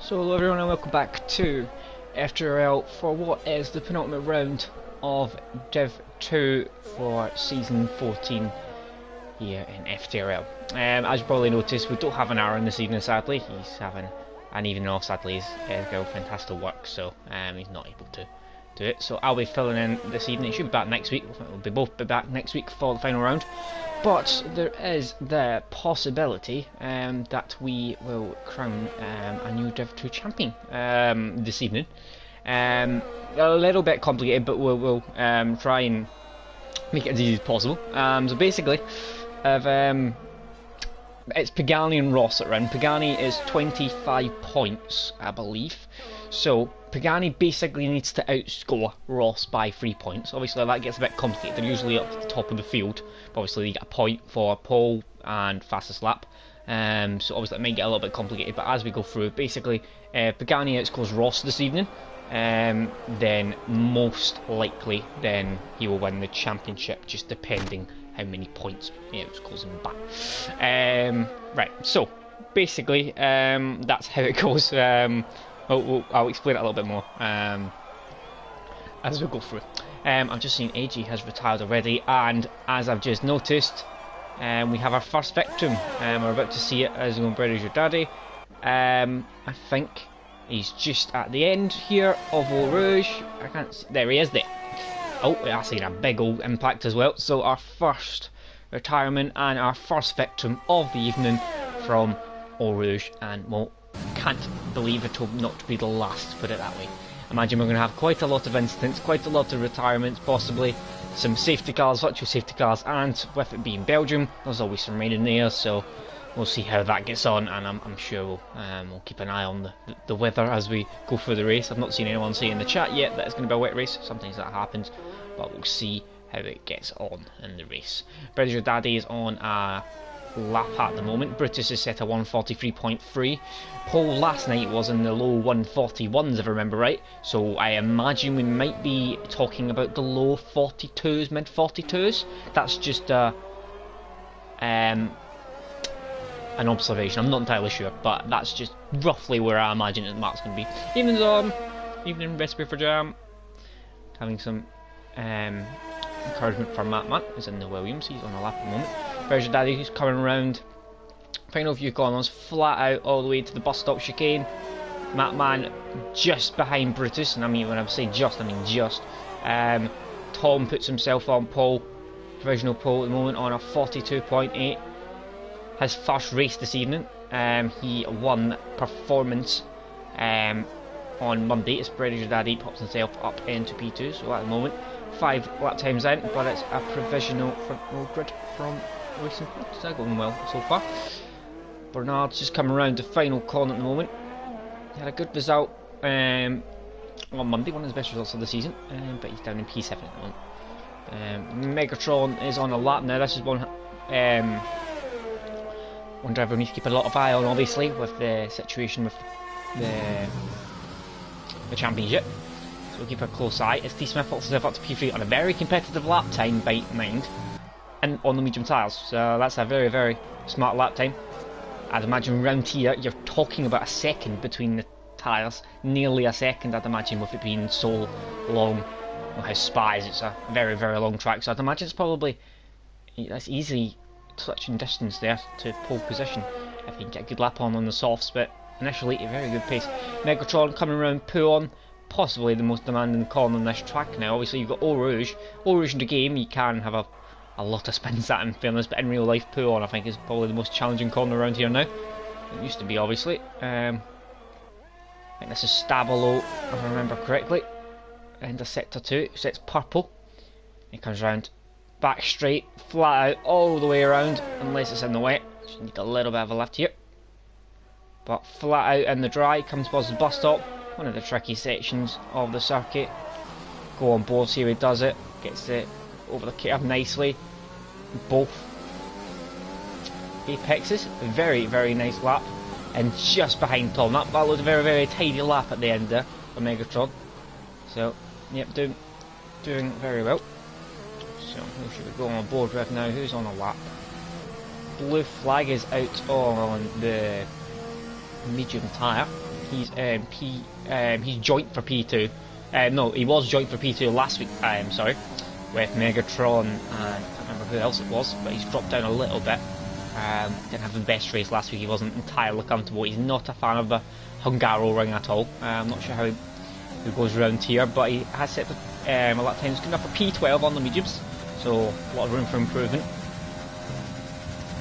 So hello everyone and welcome back to FTRL for what is the penultimate round of Div 2 for Season 14 here in FTRL. As you probably noticed, we don't have an Aaron this evening sadly. He's having an evening off sadly. His girlfriend has to work, so he's not able to do it. So I'll be filling in this evening. He should be back next week. We'll both be back next week for the final round. But there is the possibility that we will crown a new Div 2 champion this evening. A little bit complicated, but we'll try and make it as easy as possible. So basically, it's Pagani and Ross that run. Pagani is 25 points, I believe. So Pagani basically needs to outscore Ross by 3 points. Obviously that gets a bit complicated. They're usually up to the top of the field, but obviously you get a point for pole and fastest lap. So obviously it might get a little bit complicated, but as we go through, basically Pagani outscores Ross this evening, then most likely then he will win the championship, just depending how many points he outscores him by. Right, so basically that's how it goes. I'll explain it a little bit more as we go through. I've just seen AG has retired already, and as I've just noticed, we have our first victim. We're about to see it as going British your daddy. I think he's just at the end here of Eau Rouge. I can't see. There he is there. Oh, I seen a big old impact as well. So our first retirement and our first victim of the evening from Eau Rouge, and well, can't believe it will not be the last, put it that way. Imagine we're going to have quite a lot of incidents, quite a lot of retirements, possibly some safety cars, virtual safety cars, and with it being Belgium, there's always some rain in there, so we'll see how that gets on, and I'm sure we'll keep an eye on the weather as we go through the race. I've not seen anyone say in the chat yet that it's going to be a wet race. Sometimes that happens, but we'll see how it gets on in the race. British Daddy is on a lap at the moment. Brutus is set a 143.3. Pole last night was in the low 141s if I remember right, so I imagine we might be talking about the low 42s, mid 42s. That's just an observation. I'm not entirely sure, but that's just roughly where I imagine the mark's going to be. Evening recipe for jam. Having some encouragement from Matt who's in the Williams. He's on the lap at the moment. There's your daddy who's coming around. Final view corners, flat out all the way to the bus stop chicane. Matt just behind Brutus, and I mean when I say just, I mean just. Tom puts himself on pole, provisional pole at the moment on a 42.8. His first race this evening. He won performance on Monday. It's British Daddy pops himself up into P2, so at the moment 5 lap times in, but it's a provisional front row grid from racing. Is that going well so far? Bernard's just coming around the final corner at the moment. He had a good result on Monday, one of his best results of the season, but he's down in P7 at the moment. Megatron is on a lap now. This is one driver we need to keep a lot of eye on, obviously, with the situation with the championship. So we'll keep a close eye. As T Smith puts himself up to P3 on a very competitive lap time by mind, and on the medium tyres. So that's a very, very smart lap time. I'd imagine round here you're talking about a second between the tyres, nearly a second I'd imagine, with it being so long. Well, how Spa is, it's a very, very long track, so I'd imagine it's probably, that's easy touching distance there to pole position if you can get a good lap on the softs, but initially a very good pace. Megatron coming around Pouon, possibly the most demanding corner on this track now. Obviously you've got Eau Rouge in the game, you can have a lot of spins at in fairness, but in real life Pouon I think is probably the most challenging corner around here now. It used to be obviously. I think this is Stabilo if I remember correctly, and Assetto 2, so it's purple. He comes round, back straight, flat out, all the way around, unless it's in the wet. Just need a little bit of a lift here. But flat out in the dry, comes towards the bus stop, one of the tricky sections of the circuit. Go on board, see how he does it, gets it over the curve nicely. Both apexes, a very, very nice lap, and just behind Tom. That was a very, very tidy lap at the end there for Megatron. So, yep, doing very well. So, who should we go on board with now? Who's on a lap? Blue flag is out on the medium tyre. he's joint for P2. No, he was joint for P2 last week. Sorry, with Megatron and I can't remember who else it was, but he's dropped down a little bit. Didn't have the best race last week. He wasn't entirely comfortable. He's not a fan of the Hungaroring at all. I'm not sure how he goes around here, but he has set the a lap time. He's coming up for P12 on the mediums, so a lot of room for improvement.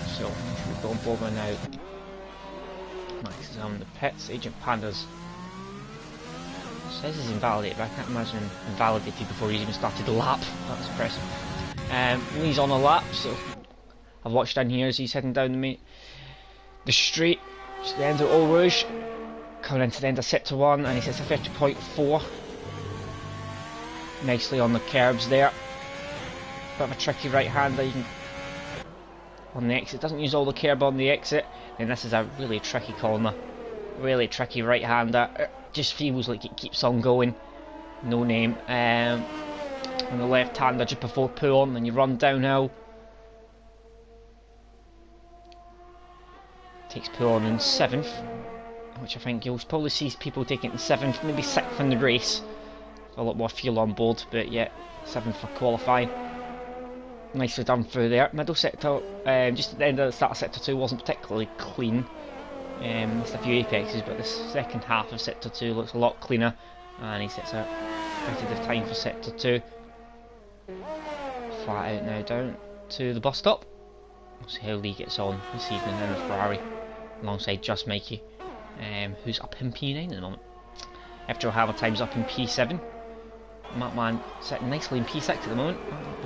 So should we go on board now? Max is on the pits. Agent Panda's says he's invalidated, but I can't imagine him invalidated before he's even started the lap. That's impressive. Lee's on a lap, so I've watched down here as he's heading down the straight to the end of Eau Rouge, coming into the end of Sector 1, and he sets a 30.4. Nicely on the curbs there. Bit of a tricky right-hander. You can on the exit, doesn't use all the curb on the exit, and this is a really tricky corner. Really tricky right-hander. It just feels like it keeps on going. No name. On the left-hander just before pull on, then you run downhill. Takes pull on in 7th, which I think you'll probably see people taking it in 7th, maybe 6th in the race. A lot more fuel on board, but yeah, 7th for qualifying. Nicely done through there. Middle sector, just at the end of the start of sector 2 wasn't particularly clean. Missed a few apexes, but the second half of sector 2 looks a lot cleaner, and he sets a competitive time for sector 2. Flat out now down to the bus stop. We'll see how Lee gets on this evening in the Ferrari, alongside Just Mikey, who's up in P9 at the moment. FTRL Hammer time's up in P7. Matman sitting nicely in P6 at the moment.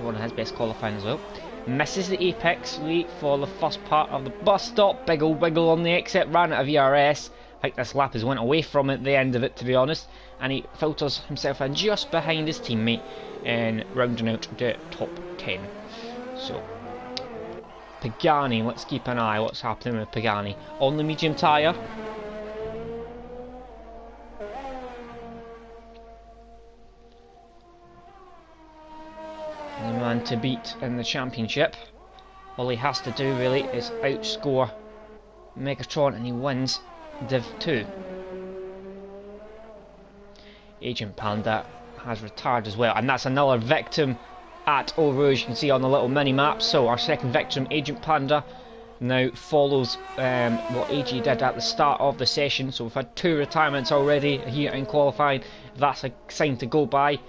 One of his best qualifying as well. Misses the apex Lee for the first part of the bus stop. Big ol' wiggle on the exit. Ran out of ERS. I think this lap has went away from it at the end of it, to be honest. And he filters himself in just behind his teammate and rounding out the top 10. So Pagani, let's keep an eye what's happening with Pagani. On the medium tyre. The man to beat in the championship. All he has to do really is outscore Megatron and he wins Div 2. Agent Panda has retired as well, and that's another victim at Eau Rouge. You can see on the little mini map. So our second victim, Agent Panda, now follows what AG did at the start of the session. So we've had 2 retirements already here in qualifying. That's a sign to go by.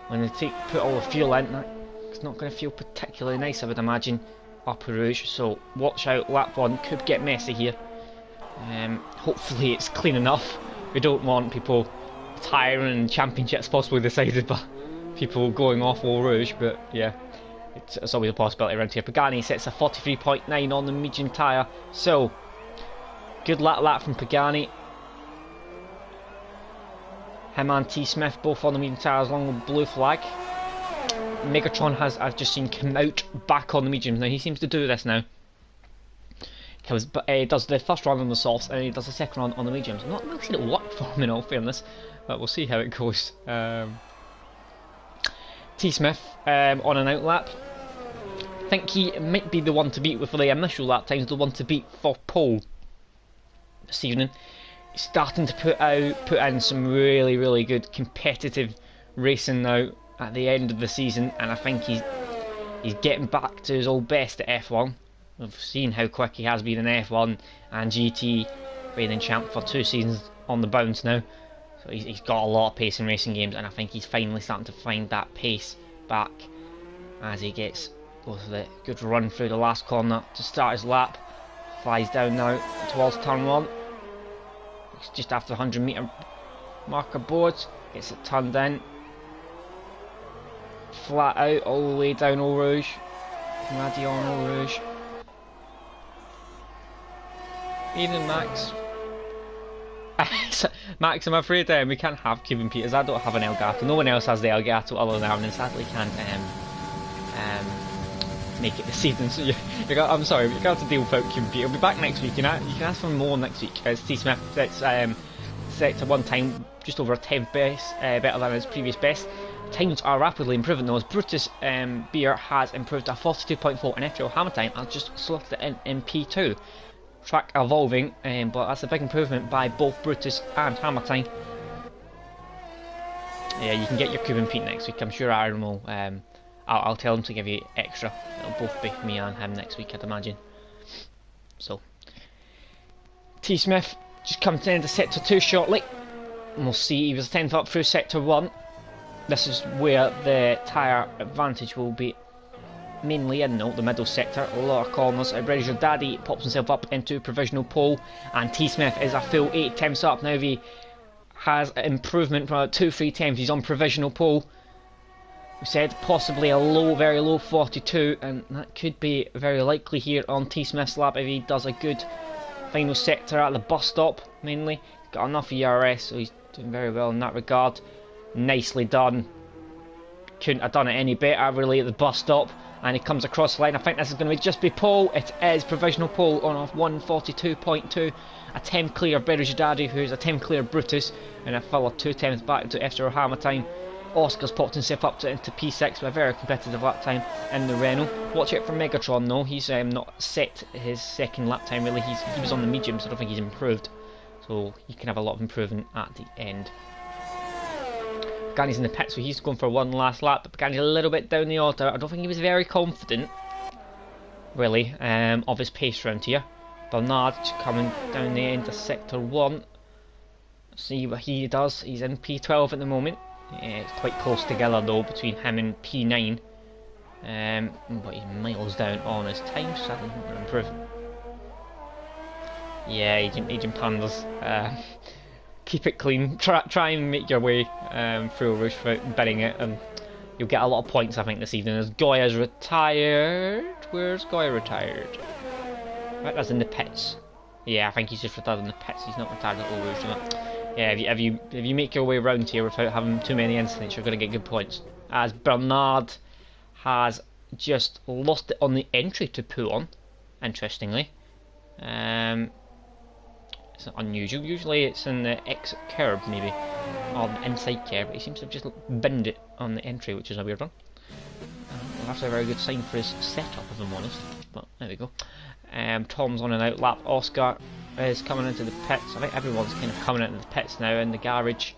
When they put all the fuel in, it's not going to feel particularly nice, I would imagine, up Eau Rouge. So watch out, lap 1 could get messy here. Hopefully it's clean enough. We don't want people retiring and championships possibly decided by people going off Eau Rouge, but yeah, it's always a possibility around here. Pagani sets a 43.9 on the medium tyre, so good lap from Pagani. Him and T Smith both on the medium tyres along with blue flag. Megatron has, I've just seen, come out back on the mediums. Now he seems to do this now. He does the first run on the softs and he does the second run on the mediums. I'm not really seen it work for him in all fairness, but we'll see how it goes. T Smith on an outlap. I think he might be the one to beat for the initial lap times, the one to beat for pole this evening. He's starting to put in some really good competitive racing now at the end of the season, and I think he's getting back to his old best at F1. We've seen how quick he has been in F1 and GT, reigning champ for 2 seasons on the bounce now. So he's got a lot of pace in racing games, and I think he's finally starting to find that pace back as he gets both of the good run through the last corner to start his lap. Flies down now towards turn 1. It's just after the 100 metre marker board. Gets it turned in. Flat out all the way down Eau Rouge. Radion Eau Rouge. Evening, Max. Max, I'm afraid we can't have Cuban Peters. I don't have an Elgato. No one else has the Elgato other than Aaron, and sadly can't make it this evening. So I'm sorry, but you're going to have to deal without Cuban Peter. He'll be back next week. You can ask for more next week. It's T Smith. It's set to one time just over a 10th best, better than his previous best. Times are rapidly improving though, as Brutus Beer has improved to 42.4 and FTRL Hammer time has just slotted it in P2. track evolving, but that's a big improvement by both Brutus and Hammertime. Yeah, you can get your Cuban Pete next week. I'm sure Aaron will. I'll tell him to give you extra. It'll both be me and him next week, I'd imagine. So, T Smith just comes into sector 2 shortly. And we'll see. He was 10th up through sector 1. This is where the tyre advantage will be mainly in the middle sector. A lot of corners. British Daddy pops himself up into provisional pole, and T Smith is a full 8 attempts up. Now he has improvement from about 2-3 attempts. He's on provisional pole. We said possibly a low, very low 42, and that could be very likely here on T Smith's lap if he does a good final sector at the bus stop mainly. Got enough ERS, so he's doing very well in that regard. Nicely done. Couldn't have done it any better really at the bus stop, and he comes across the line. I think this is going to just be pole. It is provisional pole on a 142.2. A 10 clear British Daddy, who's a 10 clear Brutus, and a full 2 attempts back to FTRL Hammer time. Oscar's popped himself up into P6 with a very competitive lap time in the Renault. Watch out for Megatron though. He's not set his second lap time really. He was on the medium, so I don't think he's improved. So he can have a lot of improvement at the end. Gani's in the pit, so he's going for one last lap. But Gani's a little bit down the order. I don't think he was very confident, really, of his pace round here. Bernard coming down the end of sector 1. See what he does. He's in P12 at the moment. Yeah, it's quite close together though between him and P9. But he's miles down on his time, so that's not going to improve. Yeah, Agent Pandas. Keep it clean. Try and make your way through a rush without bidding it, and you'll get a lot of points I think this evening. As Goya's retired. Where's Goya retired? Right, that's in the pits. Yeah, I think he's just retired in the pits. He's not retired at Eau Rouge, isn't it? Yeah, if you make your way around here without having too many incidents, you're going to get good points. As Bernard has just lost it on the entry to Pouon, interestingly. It's not unusual. Usually it's in the exit curb, maybe, or the inside curb, but he seems to have just binned it on the entry, which is a weird one. Well, that's a very good sign for his setup, if I'm honest. But there we go. Tom's on an out lap. Oscar is coming into the pits. I think everyone's kind of coming into the pits now in the garage.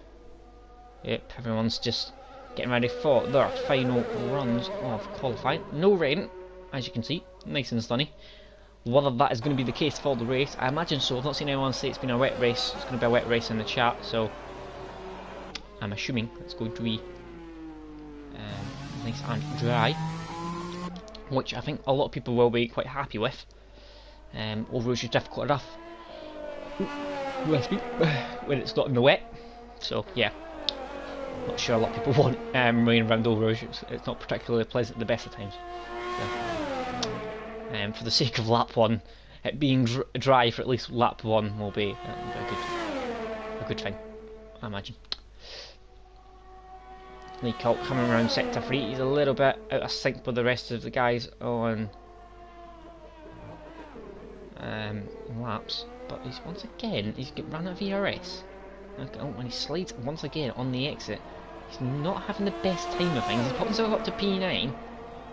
Yep, everyone's just getting ready for their final runs of qualifying. No rain, as you can see, nice and sunny. Whether that is going to be the case for the race, I imagine so. I've not seen anyone say it's been a wet race. It's going to be a wet race in the chat, so I'm assuming it's going to be nice and dry, which I think a lot of people will be quite happy with. Eau Rouge is difficult enough when it's not in the wet, so yeah, not sure a lot of people want rain around Eau Rouge. It's not particularly pleasant at the best of times. So, for the sake of lap 1, it being dry for at least lap 1 will be a good thing, I imagine. Lee Colt coming around sector 3, he's a little bit out of sync with the rest of the guys on laps, but he's run out of ERS. When he slides once again on the exit, he's not having the best time of things. He's popped himself up to P9.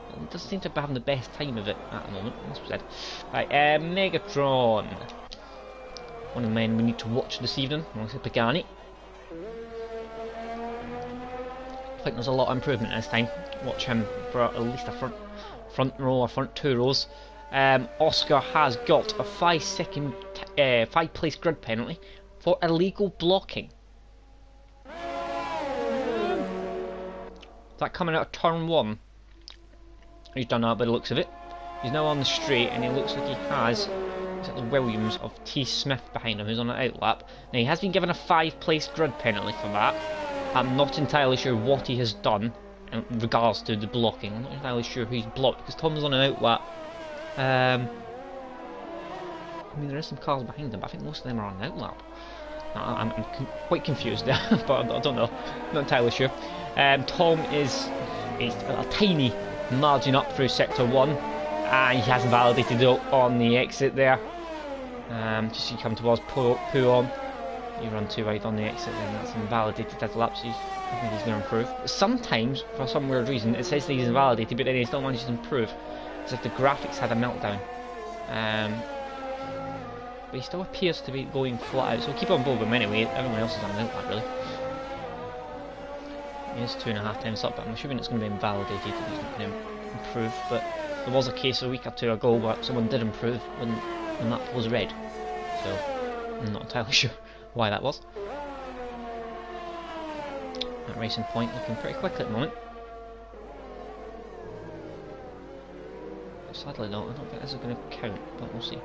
He doesn't seem to be having the best time of it at the moment, that's said. Right, Megatron. One of the men we need to watch this evening, alongside Pagani. I think there's a lot of improvement this time. Watch him for at least a front row or front 2 rows. Oscar has got a 5 place grid penalty for illegal blocking. Is that coming out of turn 1? He's done that by the looks of it. He's now on the straight, and he looks like he has the Williams of T Smith behind him, who's on an out lap. Now he has been given a 5 place grid penalty for that. I'm not entirely sure what he has done in regards to the blocking. I'm not entirely sure who he's blocked, because Tom's on an out lap. I mean, there is some cars behind him, but I think most of them are on an out lap. I'm quite confused there, but I don't know. Not entirely sure. Tom is a tiny margin up through sector 1, and he hasn't validated it on the exit there. Just you come towards Pouon, you run too wide on the exit, and that's invalidated as a lap, so I think he's going to improve. Sometimes, for some weird reason, it says that he's invalidated, but then he's not managed to improve. It's like the graphics had a meltdown. but he still appears to be going flat out, so we'll keep on board with him anyway. Everyone else is on the outlap, really. He is 2.5 times up, but I'm assuming it's going to be invalidated if he's not going to improve. But there was a case a week or two ago where someone did improve when the map was red, so I'm not entirely sure why that was. That racing point looking pretty quick at the moment. Sadly not, I don't think this is going to count, but we'll see.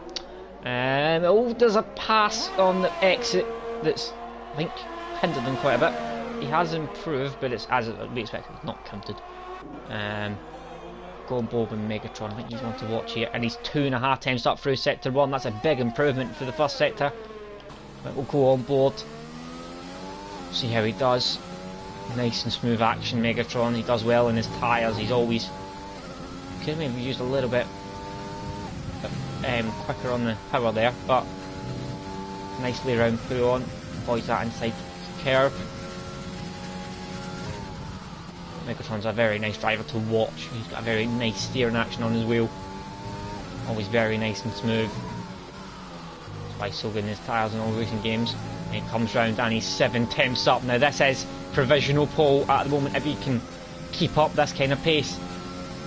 Oh, there's a pass on the exit that's, I think, hindered him quite a bit. He has improved, but it's as we expected, it's not counted. Go on board with Megatron, I think he's one to watch here, and he's 2.5 times up through sector 1. That's a big improvement for the first sector. But we'll go on board, see how he does. Nice and smooth action, Megatron. He does well in his tyres. He's always could maybe used a little bit quicker on the power there, but nicely around through on. Avoids that inside curve. Megatron's a very nice driver to watch. He's got a very nice steering action on his wheel. Always very nice and smooth. That's why he's so good in his tyres in all racing games. And he comes round and he's 7 tenths up. Now this is provisional pole at the moment. If he can keep up this kind of pace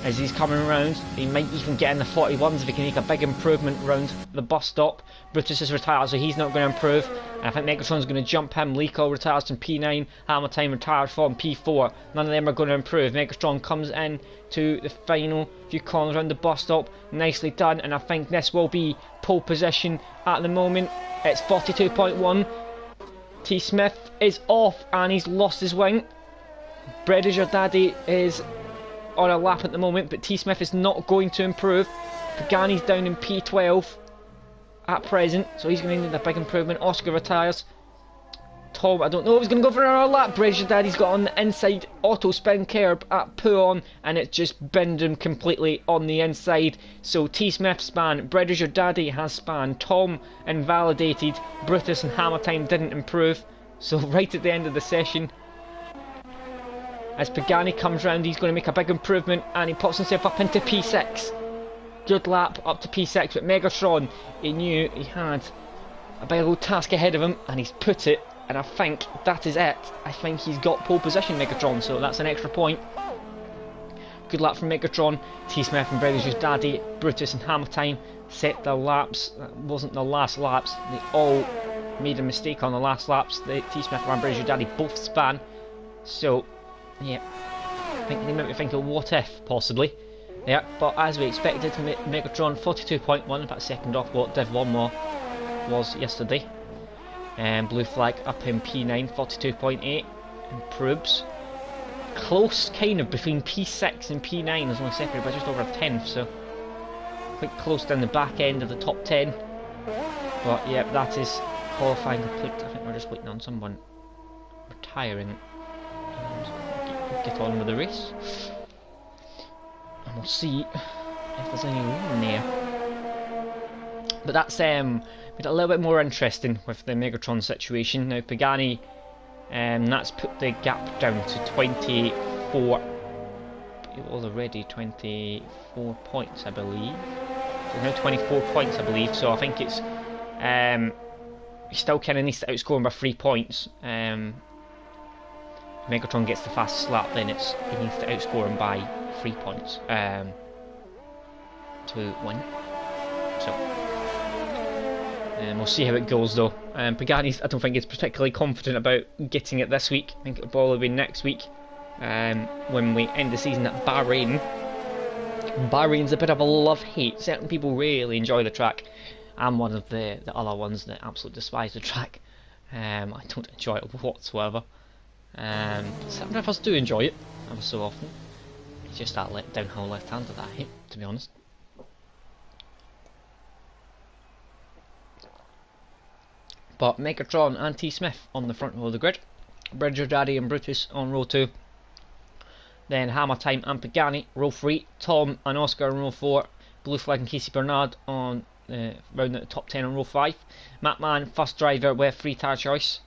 as he's coming around, he might even get in the 41s if he can make a big improvement round the bus stop. Brutus is retired, so he's not going to improve. And I think Megatron's going to jump him. Lico retires from P9. Hammer Time retired from P4. None of them are going to improve. Megatron comes in to the final few corners around the bus stop. Nicely done, and I think this will be pole position at the moment. It's 42.1. T Smith is off and he's lost his wing. Bread is your daddy is on a lap at the moment, but T Smith is not going to improve. Pagani's down in P12 at present, so he's going to need a big improvement. Oscar retires. Tom, I don't know if he's going to go for another lap. Bread is your daddy's got on the inside auto spin curb at Puon, and it's just binned him completely on the inside. So T Smith span, Bread is your daddy has span, Tom invalidated, Brutus and Hammer Time didn't improve. So right at the end of the session, as Pagani comes round, he's going to make a big improvement and he pops himself up into P6. Good lap up to P6, but Megatron, he knew he had a big old task ahead of him and he's put it, and I think that is it. I think he's got pole position, Megatron, so that's an extra point. Good lap from Megatron. T Smith and Brothers Daddy, Brutus and Hammer Time set their laps. That wasn't the last laps, they all made a mistake on the last laps. The T Smith and Brothers Daddy both span, so yeah, I think they might be thinking what if, possibly. Yeah, but as we expected, Megatron 42.1, about a second off what Div 1 more was yesterday. Blue flag up in P9, 42.8, improves. Close kind of between P6 and P9, there's only separated by just over a tenth, so quite close down the back end of the top 10. But yeah, that is qualifying complete. I think we're just waiting on someone retiring. Get on with the race, and we'll see if there's any room there. But that's made it a little bit more interesting with the Megatron situation. Now Pagani, that's put the gap down to 24. It was already 24 points, I believe. So now 24 points, I believe. So I think it's he still kind of needs to outscore him by 3 points. Megatron gets the fastest lap, then he needs to outscore him by 3 points to win. So we'll see how it goes though. Pagani's, I don't think, is particularly confident about getting it this week. I think it'll probably be next week when we end the season at Bahrain. Bahrain's a bit of a love-hate. Certain people really enjoy the track. I'm one of the other ones that absolutely despise the track. I don't enjoy it whatsoever. Some of us do enjoy it ever so often. It's just that downhill left-hander that I hate, to be honest. But Megatron and T Smith on the front row of the grid. Bridger Daddy and Brutus on row 2. Then Hammer Time and Pagani row 3. Tom and Oscar on row 4. Blue Flag and Casey Bernard on round at the top 10 on row 5. Matman first driver with free tyre choice.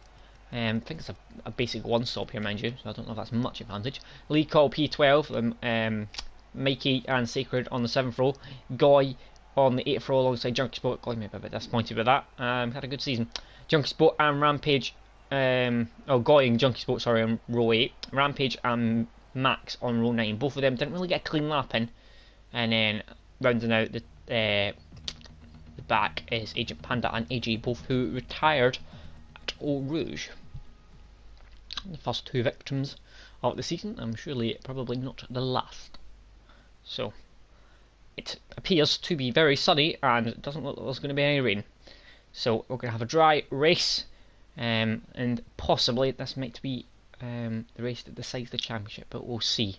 I think it's a basic one stop here, mind you, so I don't know if that's much advantage. Lee Call P12, Mikey and Sacred on the 7th row. Goy on the FTRL alongside Junkie Sport. God, maybe a bit disappointed with that. Had a good season. Junkie Sport and Rampage. Going Junkie Sport, sorry, on row 8. Rampage and Max on row 9. Both of them didn't really get a clean lap in. And then rounding out the back is Agent Panda and AG, both who retired at Eau Rouge. The first 2 victims of the season, and surely probably not the last. So it appears to be very sunny, and it doesn't look like there's going to be any rain. So we're going to have a dry race, and possibly this might be the race that decides the championship, but we'll see.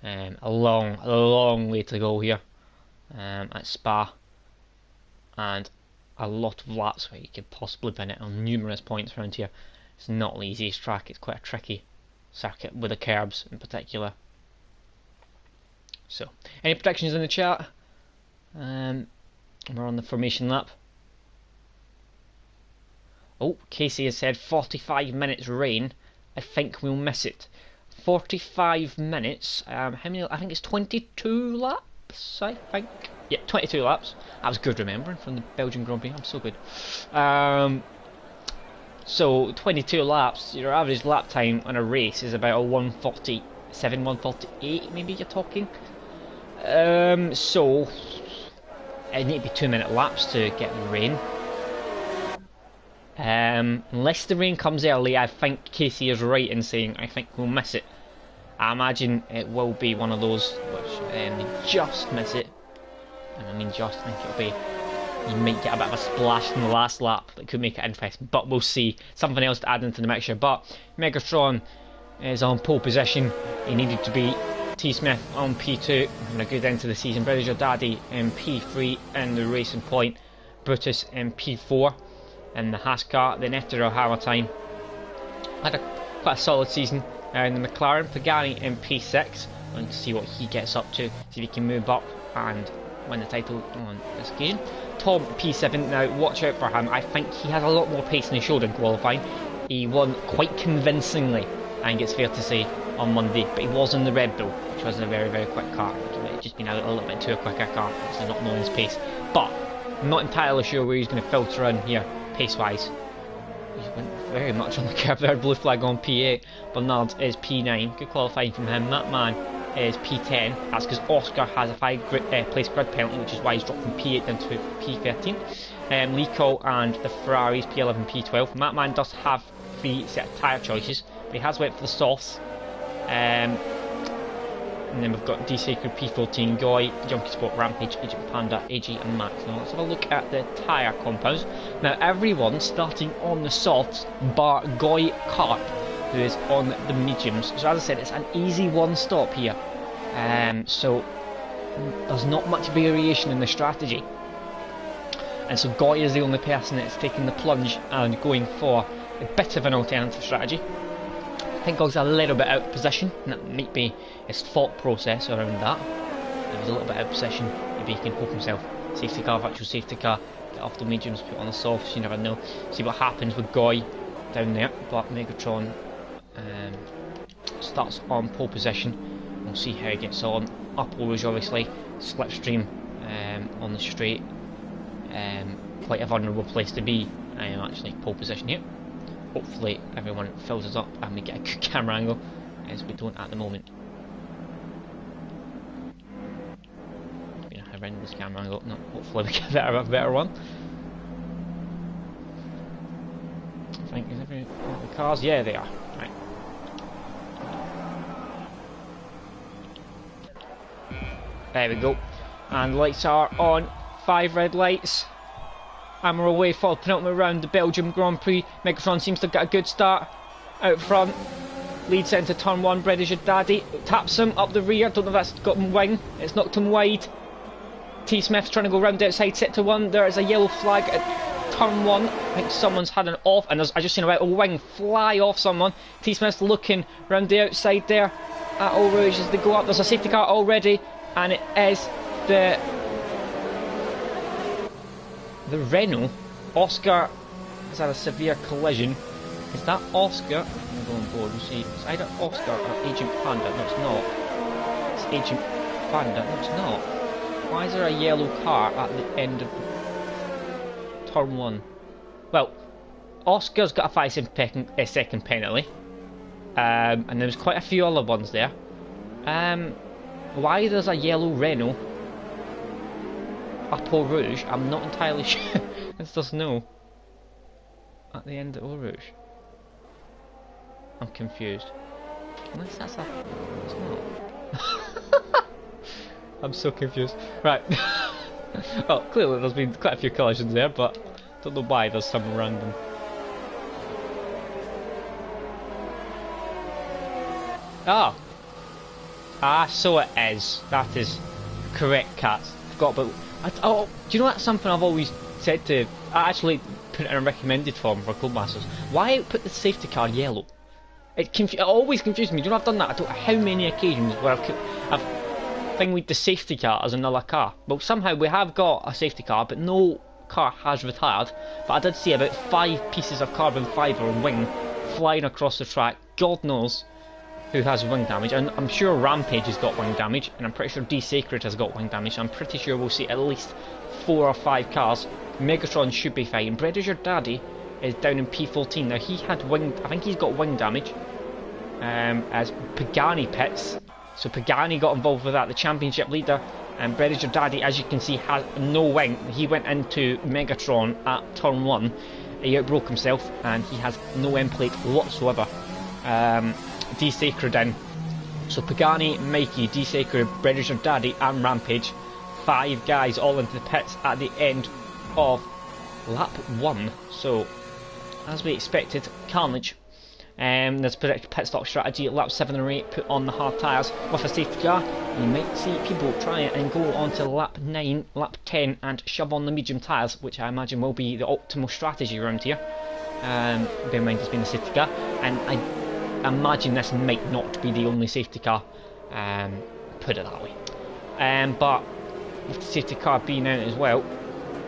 A long way to go here at Spa, and a lot of laps where you could possibly win it on numerous points around here. It's not the easiest track, it's quite a tricky circuit with the curbs in particular. So, any predictions in the chat? We're on the formation lap. Oh, Casey has said 45 minutes rain. I think we'll miss it. 45 minutes. How many? I think it's 22 laps. I think. Yeah, 22 laps. That was good remembering from the Belgian Grand Prix. I'm so good. So 22 laps. Your average lap time on a race is about a 147, 148. Maybe you're talking. So it need to be 2-minute laps to get the rain. Unless the rain comes early, I think Casey is right in saying I think we'll miss it. I imagine it will be one of those which they just miss it. And I mean just, I think it'll be, you might get a bit of a splash in the last lap that could make it interesting, but we'll see. Something else to add into the mixture. But Megatron is on pole position. He needed to beat T Smith on P2, having a good end to the season. Brother's Your Daddy in P3 in the Racing Point, Brutus in P4 in the Haas car. Then FTRL Hammer Time had quite a solid season in the McLaren. Pagani in P6. I'm going to see what he gets up to, see if he can move up and win the title on this occasion. Tom P7, now watch out for him. I think he has a lot more pace than he showed in qualifying. He won quite convincingly, I think it's fair to say, on Monday, but he was in the Red Bull, which was a very quick car. It might have just been a little bit too quick a car, so not knowing his pace. But I'm not entirely sure where he's going to filter in here, pace-wise. He went very much on the curve there, blue flag on P8. Bernard is P9, good qualifying from him. That man is P10, that's because Oscar has a 5-place grid penalty, which is why he's dropped from P8 down to P13. Lico and the Ferraris, P11, P12. Matman does have 3 set of tyre choices, but he has went for the softs. And then we've got D-Sacred, P14, Goy, Junkie Sport, Rampage, Agent Panda, AG and Max. Now let's have a look at the tyre compounds. Now everyone starting on the softs bar Goy Carp, who is on the mediums. So as I said, it's an easy one stop here. So there's not much variation in the strategy. And so Goy is the only person that's taking the plunge and going for a bit of an alternative strategy. I think Goy's a little bit out of position, and that might be his thought process around that. If he's a little bit out of position, maybe he can hope himself. Safety car, virtual safety car, get off the mediums, put on the softs, you never know. See what happens with Goy down there. But Megatron starts on pole position. We'll see how he gets on. Up Rouge, obviously, slipstream on the straight. Quite a vulnerable place to be. I am actually pole position here. Hopefully everyone fills us up and we get a good camera angle, as we don't at the moment. You know, horrendous camera angle. No, hopefully we get a better one. I think is every one of the cars? Yeah, they are. Right. There we go. And lights are on. 5 red lights. And we're away for the penultimate round, the Belgium Grand Prix. Megatron seems to have got a good start out front. Leads into turn 1, British Daddy. Taps him up the rear, don't know if that's got him wing. It's knocked him wide. T Smith's trying to go round the outside, set to 1. There is a yellow flag at turn 1. I think someone's had an off, and I just seen a wing fly off someone. T Smith's looking round the outside there at Eau Rouge as they go up. There's a safety car already, and it is the Renault. Oscar has had a severe collision. Is that Oscar? I'm going to go on board and see. It's either Oscar or Agent Panda. No, it's not. It's Agent Panda. No, it's not. Why is there a yellow car at the end of turn 1? Well, Oscar's got a 5-second penalty. And there's quite a few other ones there. Why there's a yellow Renault up Eau Rouge, I'm not entirely sure. It's just no. At the end of Eau Rouge. I'm confused. Unless that's a... It's not. I'm so confused. Right. Well, clearly there's been quite a few collisions there, but don't know why there's some random. Ah! Ah, so it is. That is correct, Cats. Forgot about... oh, do you know that's something I've always said to... I actually put it in a recommended form for Clubmasters. Why put the safety car yellow? It always confused me. Do you know I've done that? I don't know how many occasions where I've thingied the safety car as another car. Well, somehow we have got a safety car, but no car has retired. But I did see about 5 pieces of carbon fibre and wing flying across the track. God knows who has wing damage, and I'm sure Rampage has got wing damage, and I'm pretty sure D-Sacred has got wing damage, so I'm pretty sure we'll see at least 4 or 5 cars. Megatron should be fine. Bread is Your Daddy is down in P14. Now he had wing, I think he's got wing damage, as Pagani pits, so Pagani got involved with that, the championship leader, and Bread is Your Daddy, as you can see, has no wing. He went into Megatron at turn 1, he outbroke himself, and he has no end plate whatsoever. D-Sacred in. So Pagani, Mikey, D-Sacred, Bread is Your Daddy and Rampage. 5 guys all into the pits at the end of lap 1. So, as we expected, carnage. There's predicted pit stop strategy. Lap 7 or 8 put on the hard tyres with a safety car. You might see people try it and go on to lap 9, lap 10 and shove on the medium tyres, which I imagine will be the optimal strategy around here. Bear in mind it's been a safety car, and I imagine this might not be the only safety car, put it that way. But with the safety car being out as well,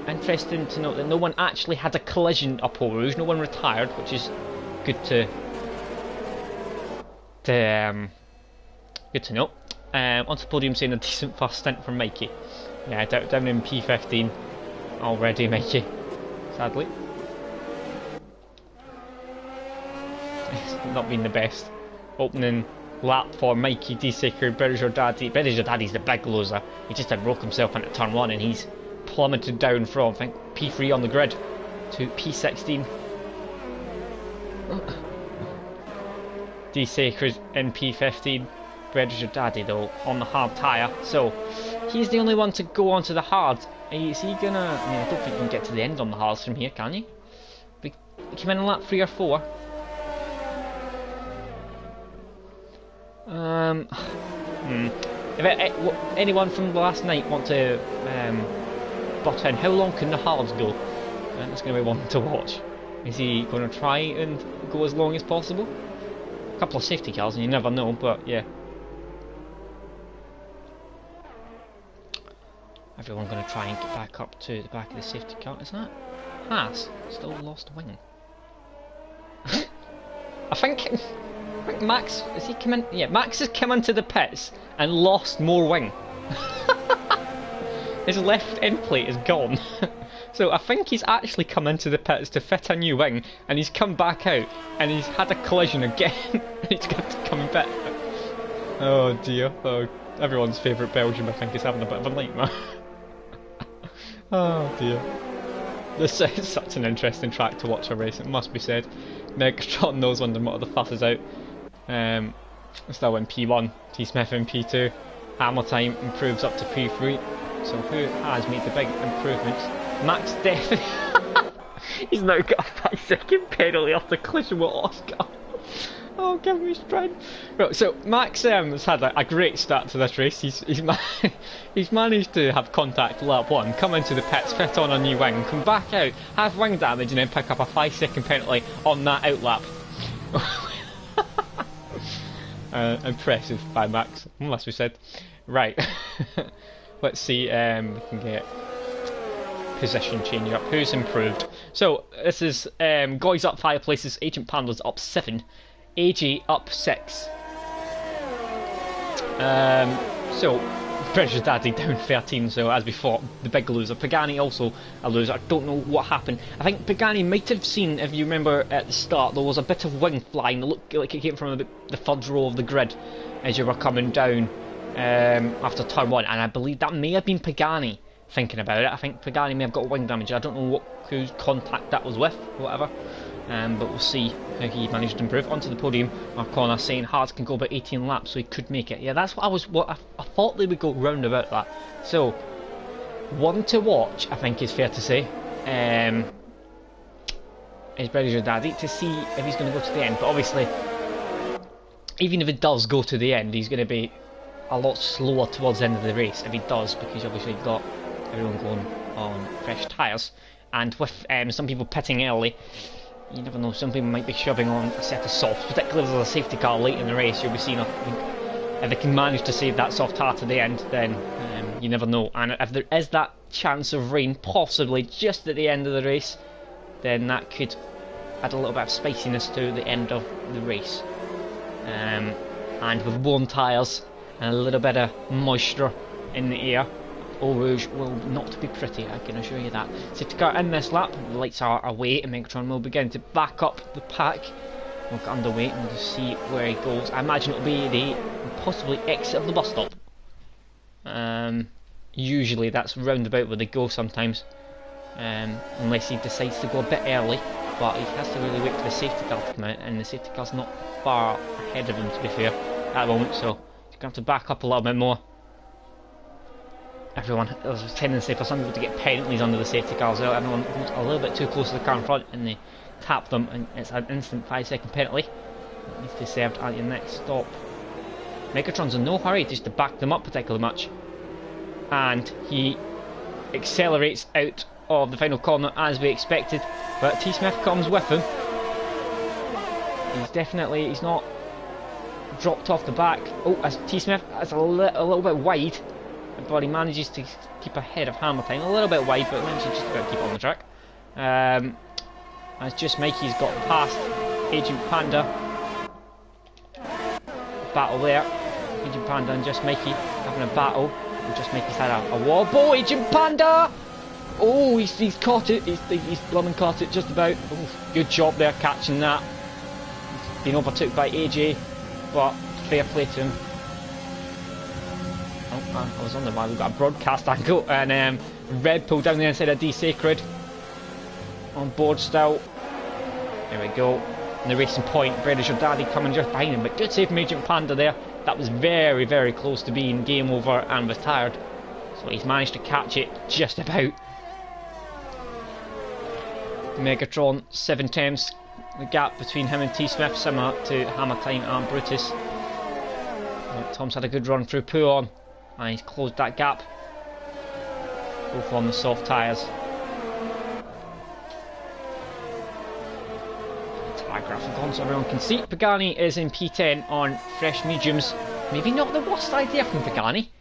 interesting to note that no one actually had a collision up Eau Rouge, no one retired, which is good to note. Onto the podium, saying a decent fast stint from Mikey. Yeah, down in P15 already, Mikey, sadly. It's not been the best opening lap for Mikey, D-Sacred, Bread is Your Daddy. Bread is Your Daddy's the big loser. He just had broke himself into turn 1 and he's plummeted down from, I think, P3 on the grid to P16. D-Sacred in P15. Bread is Your Daddy though on the hard tyre, so he's the only one to go onto the hard. Is he gonna... I mean, I don't think you can get to the end on the hards from here, can you? We came in lap 3 or 4. If anyone from last night want to butt in, how long can the hards go? That's going to be one to watch. Is he going to try and go as long as possible? A couple of safety cars and you never know, but yeah. Everyone going to try and get back up to the back of the safety car. Is that Haas still lost wing? I think Max, is he coming? Yeah, Max has come into the pits and lost more wing. His left end plate is gone. So I think he's actually come into the pits to fit a new wing, and he's come back out and he's had a collision again. And he's got to come back. Oh dear. Oh, everyone's favourite Belgium, I think, is having a bit of a nightmare. Oh dear. This is such an interesting track to watch a race, it must be said. Megatron knows when the fuss is out. Still in P1, T-Smith in P2. Hammer time improves up to P3. So who has made the big improvements? Max definitely. He's now got a 5-second penalty after collision with Oscar. Oh, give me strength. Right, so Max has had a great start to this race. He's managed to have contact lap 1, come into the pits, fit on a new wing, come back out, have wing damage, and then pick up a 5-second penalty on that outlap. Impressive by Max, must be said. Right, let's see. We can get position change up. Who's improved? So this is Goy's up 5 places, Agent Panda's up 7. AJ up 6. So Precious Daddy down 13, so as we thought, the big loser. Pagani also a loser. I don't know what happened. I think Pagani might have seen, if you remember at the start, there was a bit of wing flying that looked like it came from the third row of the grid as you were coming down after turn 1, and I believe that may have been Pagani thinking about it. I think Pagani may have got wing damage. I don't know whose contact that was with, whatever. But we'll see how he managed to improve. Onto the podium, Arcona saying Hards can go about 18 laps, so he could make it. Yeah, that's what I thought they would go round about that. So, one to watch, I think is fair to say. Is Precious Daddy, to see if he's going to go to the end. But obviously, even if it does go to the end, he's going to be a lot slower towards the end of the race if he does, because obviously you've got everyone going on fresh tyres. And with some people pitting early, you never know, some people might be shoving on a set of softs, particularly if there's a safety car late in the race. You'll be seeing if they can manage to save that soft tire to the end, then you never know. And if there is that chance of rain, possibly just at the end of the race, then that could add a little bit of spiciness to the end of the race. And with warm tyres and a little bit of moisture in the air, Eau Rouge will not be pretty, I can assure you that. Safety car in this lap, the lights are away, and Megatron will begin to back up the pack. We'll get underway and we'll just see where he goes. I imagine it'll be the possibly exit of the bus stop. Usually that's roundabout where they go sometimes, unless he decides to go a bit early, but he has to really wait for the safety car to come out, and the safety car's not far ahead of him, to be fair, at the moment, so he's going to have to back up a little bit more. Everyone, there's a tendency for some people to get penalties under the safety car as well. Everyone goes a little bit too close to the car in front and they tap them, and it's an instant 5-second penalty. That needs to be served at your next stop. Megatron's in no hurry just to back them up particularly much, and he accelerates out of the final corner as we expected, but T Smith comes with him. He's not dropped off the back. Oh, as T Smith is a little bit wide, but he manages to keep ahead of Hammer Time. A little bit wide, but manages just about to keep on the track. As Just Mikey's got past Agent Panda. Battle there. Agent Panda and Just Mikey having a battle. And Just Mikey's had a wobble. Agent Panda! Oh, he's caught it. He's blooming caught it just about. Oh, good job there catching that. He's been overtook by AJ, but fair play to him. Oh, I was on the line. We've got a broadcast angle, and Red Bull down there inside of D Sacred on board still. There we go. And the racing point, British or Daddy coming just behind him, but good save from Agent Panda there. That was very, very close to being game over and retired. So he's managed to catch it just about. Megatron 7 times the gap between him and T Smith, similar to Hammer Time and Brutus. Tom's had a good run through Puon, and he's closed that gap. Both on the soft tyres. Tag graphic on so everyone can see. Pagani is in P10 on fresh mediums. Maybe not the worst idea from Pagani.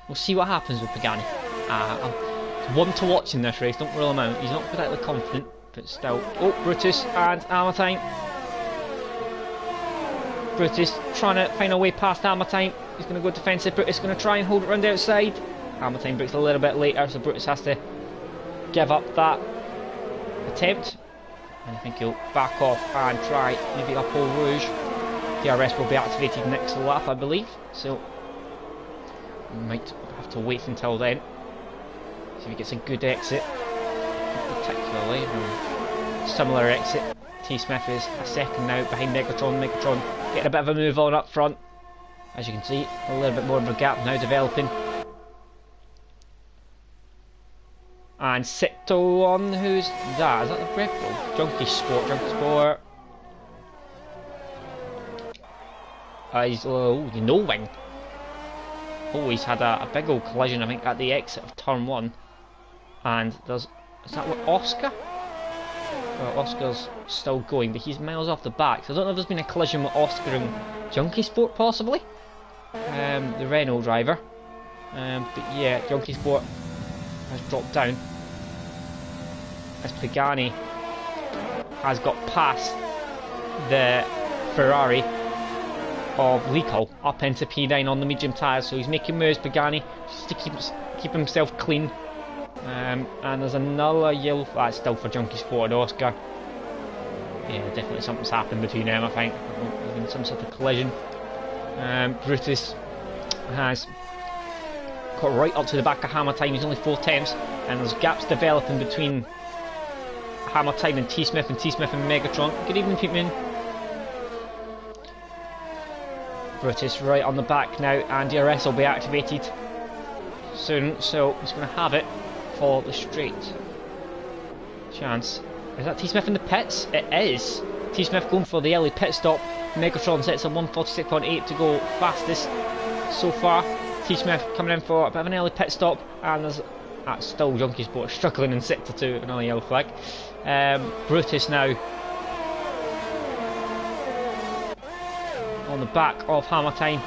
We'll see what happens with Pagani. One to watch in this race, don't rule him out. He's not particularly confident, but still. Oh, Brutus and Hammer Time. Brutus trying to find a way past Hammer Time. He's going to go defensive. Brutus going to try and hold it around the outside. Hammer Time breaks a little bit later, so Brutus has to give up that attempt. And I think he'll back off and try maybe up Eau Rouge. DRS will be activated next lap, I believe. So we might have to wait until then. See if he gets a good exit. Particularly similar exit. T Smith is a second now behind Megatron. Megatron getting a bit of a move on up front. As you can see, a little bit more of a gap now developing. And Assetto on, who's that? Is that the Red Bull? Junkie Sport. He's the no wing. Oh, he's had a big old collision, I think, at the exit of turn 1. And is that what Oscar? Well, Oscar's still going, but he's miles off the back. So I don't know if there's been a collision with Oscar and Junkie Sport, possibly. The Renault driver. But yeah, Junkie Sport has dropped down. As Pagani has got past the Ferrari. of recall up into P9 on the medium tyres, so he's making moves, Pagani, just to keep himself clean. And there's another yellow flag still for Junkie Sport and Oscar. Yeah, definitely something's happened between them, I think. There's been some sort of collision. Brutus has got right up to the back of Hammer Time. He's only 4 tenths, and there's gaps developing between Hammer Time and T-Smith and Megatron. Good evening, Peatman. Brutus right on the back now, and DRS will be activated soon, so he's going to have it for the straight. Chance. Is that T-Smith in the pits? It is. T-Smith going for the early pit stop. Megatron sets a 146.8 to go fastest so far. T-Smith coming in for a bit of an early pit stop, and there's still Junkie Sport struggling in sector 2, another yellow flag. Brutus now on the back of Hammer Time.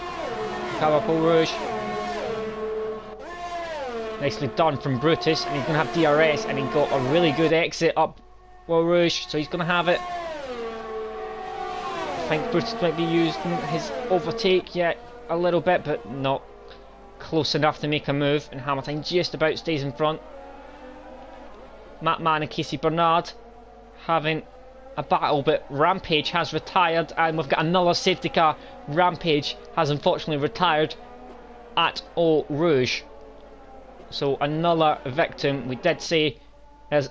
Cavapol Rouge. Nicely done from Brutus, and he's going to have DRS, and he got a really good exit up Well Rouge, so he's going to have it. I think Brutus might be using his overtake yet a little bit, but not close enough to make a move, and Hammer Time just about stays in front. Matt Mann and Casey Bernard having a battle, but Rampage has retired, and we've got another safety car. Rampage has unfortunately retired at Eau Rouge. So another victim. We did say,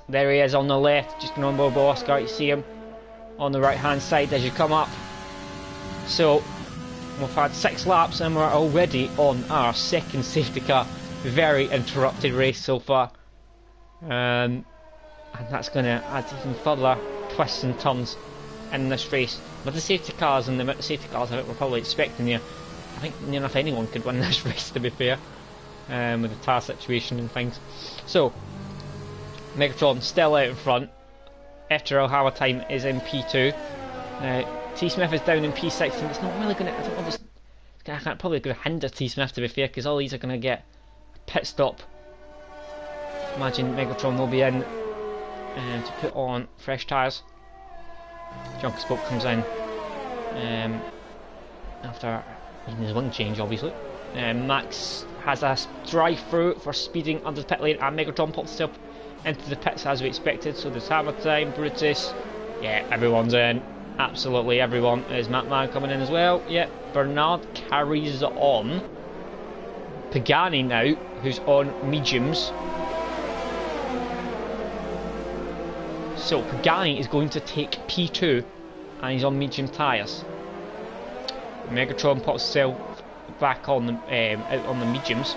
there he is on the left, just an on-board Oscar. You see him on the right hand side as you come up. So we've had 6 laps and we're already on our second safety car. Very interrupted race so far. And that's going to add even further twists and turns in this race. With the safety cars and the amount of safety cars I think we're probably expecting here, I think near enough anyone could win this race, to be fair, with the tyre situation and things. So Megatron still out in front. FTRL Hammer Time is in P2. T-Smith is down in P6, and it's not really going to, I don't know, it's probably going to hinder T-Smith, to be fair, because all these are going to get a pit stop. Imagine Megatron will be in to put on fresh tyres. Junkie Sport comes in after even his wing change, obviously. Max has a drive through for speeding under the pit lane, and Megatron pops himself into the pits as we expected. So there's Hammer Time, Brutus, yeah, everyone's in. Absolutely everyone. Is Matt Mann coming in as well? Yeah, Bernard carries on. Pagani now, who's on mediums. So Pagani is going to take P2, and he's on medium tyres. Megatron pops himself back on the out on the mediums.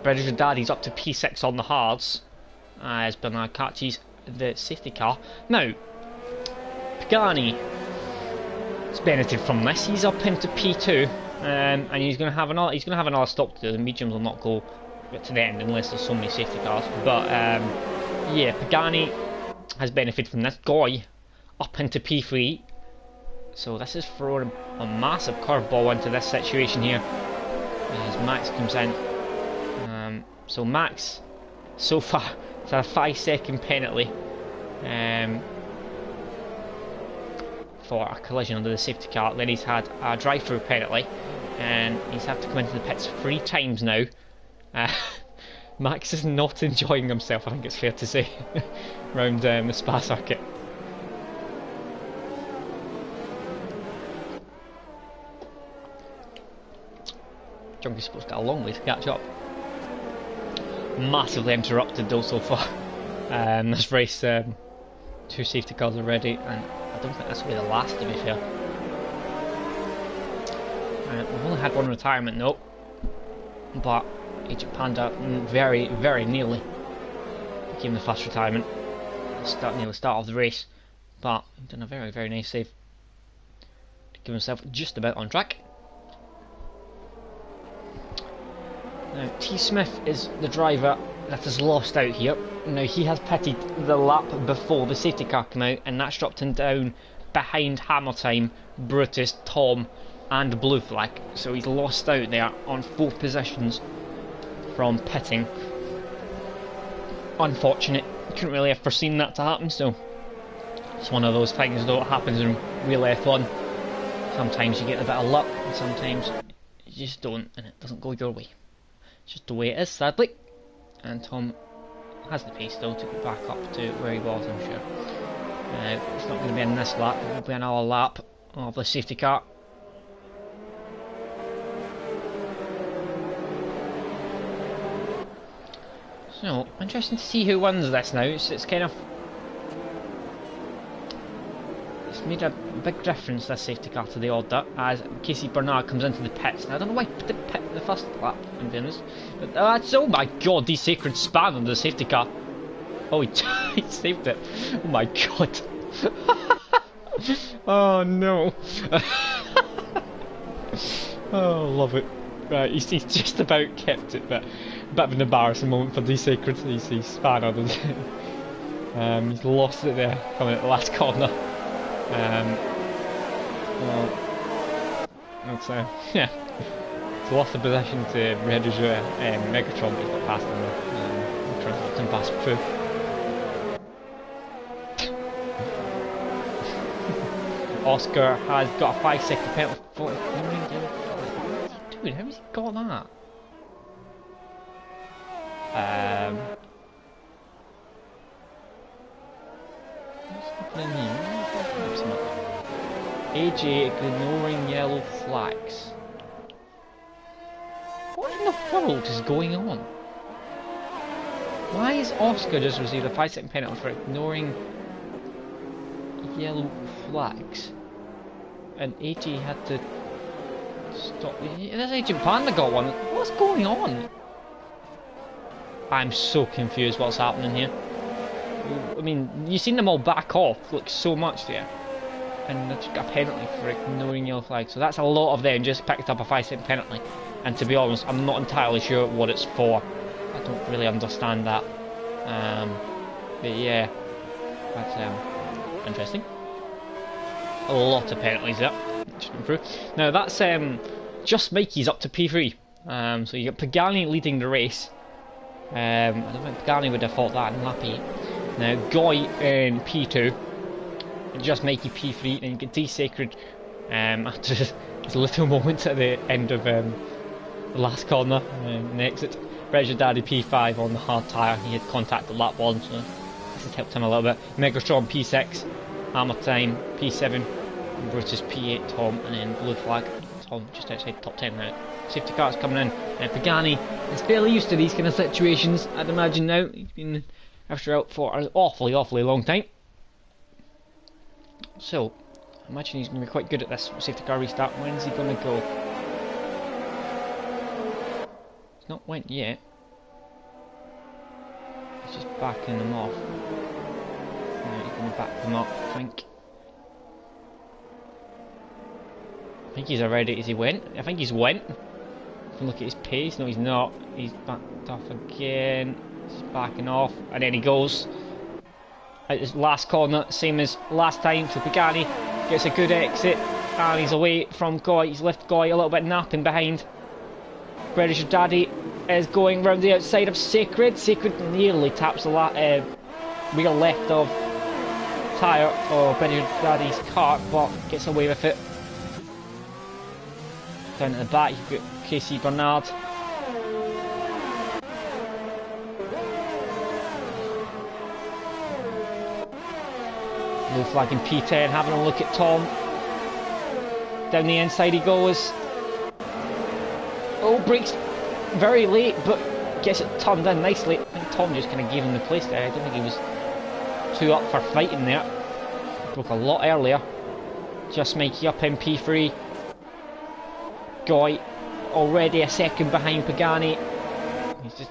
British Daddy's up to P6 on the hards, as Bernard catches the safety car. Now Pagani has benefited from this. He's up into P2, and he's going to have another. He's going to have another stop to do. The mediums will not go to the end unless there's so many safety cars. But yeah, Pagani has benefited from this. Goy up into P3. So this is throwing a massive curveball into this situation here as Max comes in. So Max, so far, it's a 5-second penalty for a collision under the safety car. Then he's had a drive-through penalty, and he's had to come into the pits 3 times now. Max is not enjoying himself, I think it's fair to say, around the Spa circuit. Junkie Sport's got a long way to catch up. Massively interrupted though so far. This race, 2 safety cars already, and I don't think this will be the last, to be fair. We've only had 1 retirement though, but Agent Panda very, very nearly became the first retirement near the start of the race, but he's done a very, very nice save to give himself just about on track. Now T-Smith is the driver that has lost out here. Now he has pitted the lap before the safety car came out, and that's dropped him down behind Hammer Time, Brutus, Tom and Blue Flag. So he's lost out there on 4 positions from pitting. Unfortunate, couldn't really have foreseen that to happen, so it's one of those things though, it happens in real F1. Sometimes you get a bit of luck, and sometimes you just don't, and it doesn't go your way. It's just the way it is, sadly. And Tom has the pace still to go back up to where he was, I'm sure. It's not going to be in this lap, it will be another lap of the safety car. So, interesting to see who wins this now. It's kind of... It's made a big difference, this safety car, to the order, as Casey Bernard comes into the pits. Now, I don't know why he put the pit the first lap, in fairness. But that's... Oh my god, these sacred span under the safety car. Oh, he saved it. Oh my god. Oh no. Oh, love it. Right, he's just about kept it, but a bit of an embarrassing moment for these sacred. He's span under the... he's lost it there, coming at the last corner. Well, that's yeah. He's lost the possession to Reddiger Megatron, but he's got past him there. Trying to let him pass through. Oscar has got a 5-second penalty for... Dude, how has he got that? What's happening here? AJ ignoring yellow flags. What in the world is going on? Why has Oscar just received a 5-second penalty for ignoring yellow flags? And AJ had to stop. This Agent Panda got one. What's going on? I'm so confused what's happening here. I mean, you've seen them all back off, like, so much there. And they've just got a penalty for ignoring yellow flags. So that's a lot of them just picked up a 5-second penalty. And to be honest, I'm not entirely sure what it's for. I don't really understand that. But yeah, that's interesting. A lot of penalties there. Should improve. Now that's just Mikey's up to P3. So you got Pagani leading the race. I don't think Pagani would have thought that in lap 8. Now Goy in P2. Just Mikey P3, and you get D-Sacred after this little moment at the end of the last corner and exit. Reggio Daddy P5 on the hard tyre. He had contact at lap 1, so this has helped him a little bit. Megatron P6, Hammer Time P7, Brutus P8, Tom, and then Blue Flag. Tom just outside top 10 now. Safety car's coming in. Pagani is fairly used to these kind of situations, I'd imagine now. He's been FTRL for an awfully long time. So, I imagine he's going to be quite good at this safety car restart. When's he going to go? He's not went yet. He's just backing them off. Now he's going to back them up, I think. I think he's already... Is he went? I think he's went. If you look at his pace, no he's not. He's backed off again. He's backing off. And then he goes at his last corner, same as last time. So Pagani gets a good exit. And he's away from Goy. He's left Goy a little bit napping behind. British Daddy is going round the outside of Sacred. Sacred nearly taps the rear left of tyre of British Daddy's car, but gets away with it. Down at the back, you've got Casey Bernard. Blue Flag in P10, having a look at Tom. Down the inside he goes. Oh, brakes very late, but gets it turned in nicely. I think Tom just kind of gave him the place there. I don't think he was too up for fighting there. Broke a lot earlier. Just Mikey up in P3. Goy already a second behind Pagani. He's just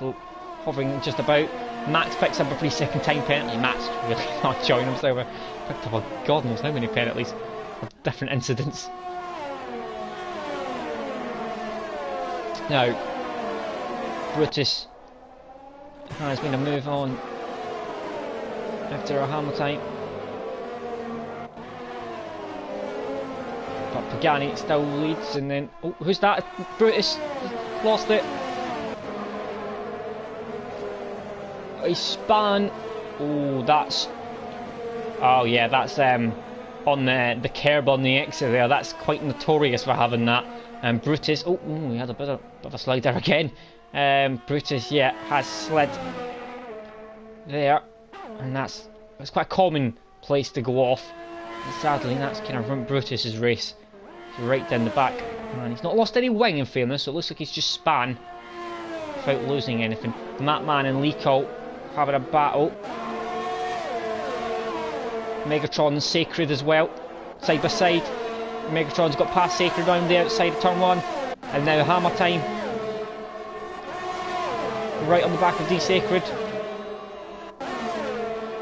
hovering just about. Max picks up a 3-second time penalty. Max really not enjoying himself. Picked up a god knows how many penalties for different incidents. Now, Brutus has been a move on after a hammer time. But Pagani still leads, and then... Oh, who's that? Brutus lost it. He spun. Oh, that's... Oh, yeah, that's on the curb on the exit there. That's quite notorious for having that. And Brutus, oh, we had a bit of a slide there again. Brutus, yeah, has slid there, and that's quite a common place to go off. And sadly, that's kind of Brutus's race. He's right down the back, and he's not lost any wing in fairness, so it looks like he's just span without losing anything. Matman and Lico having a battle. Megatron and Sacred as well, side by side. Megatron's got past Sacred on the outside of turn 1, and now Hammer Time right on the back of D-Sacred.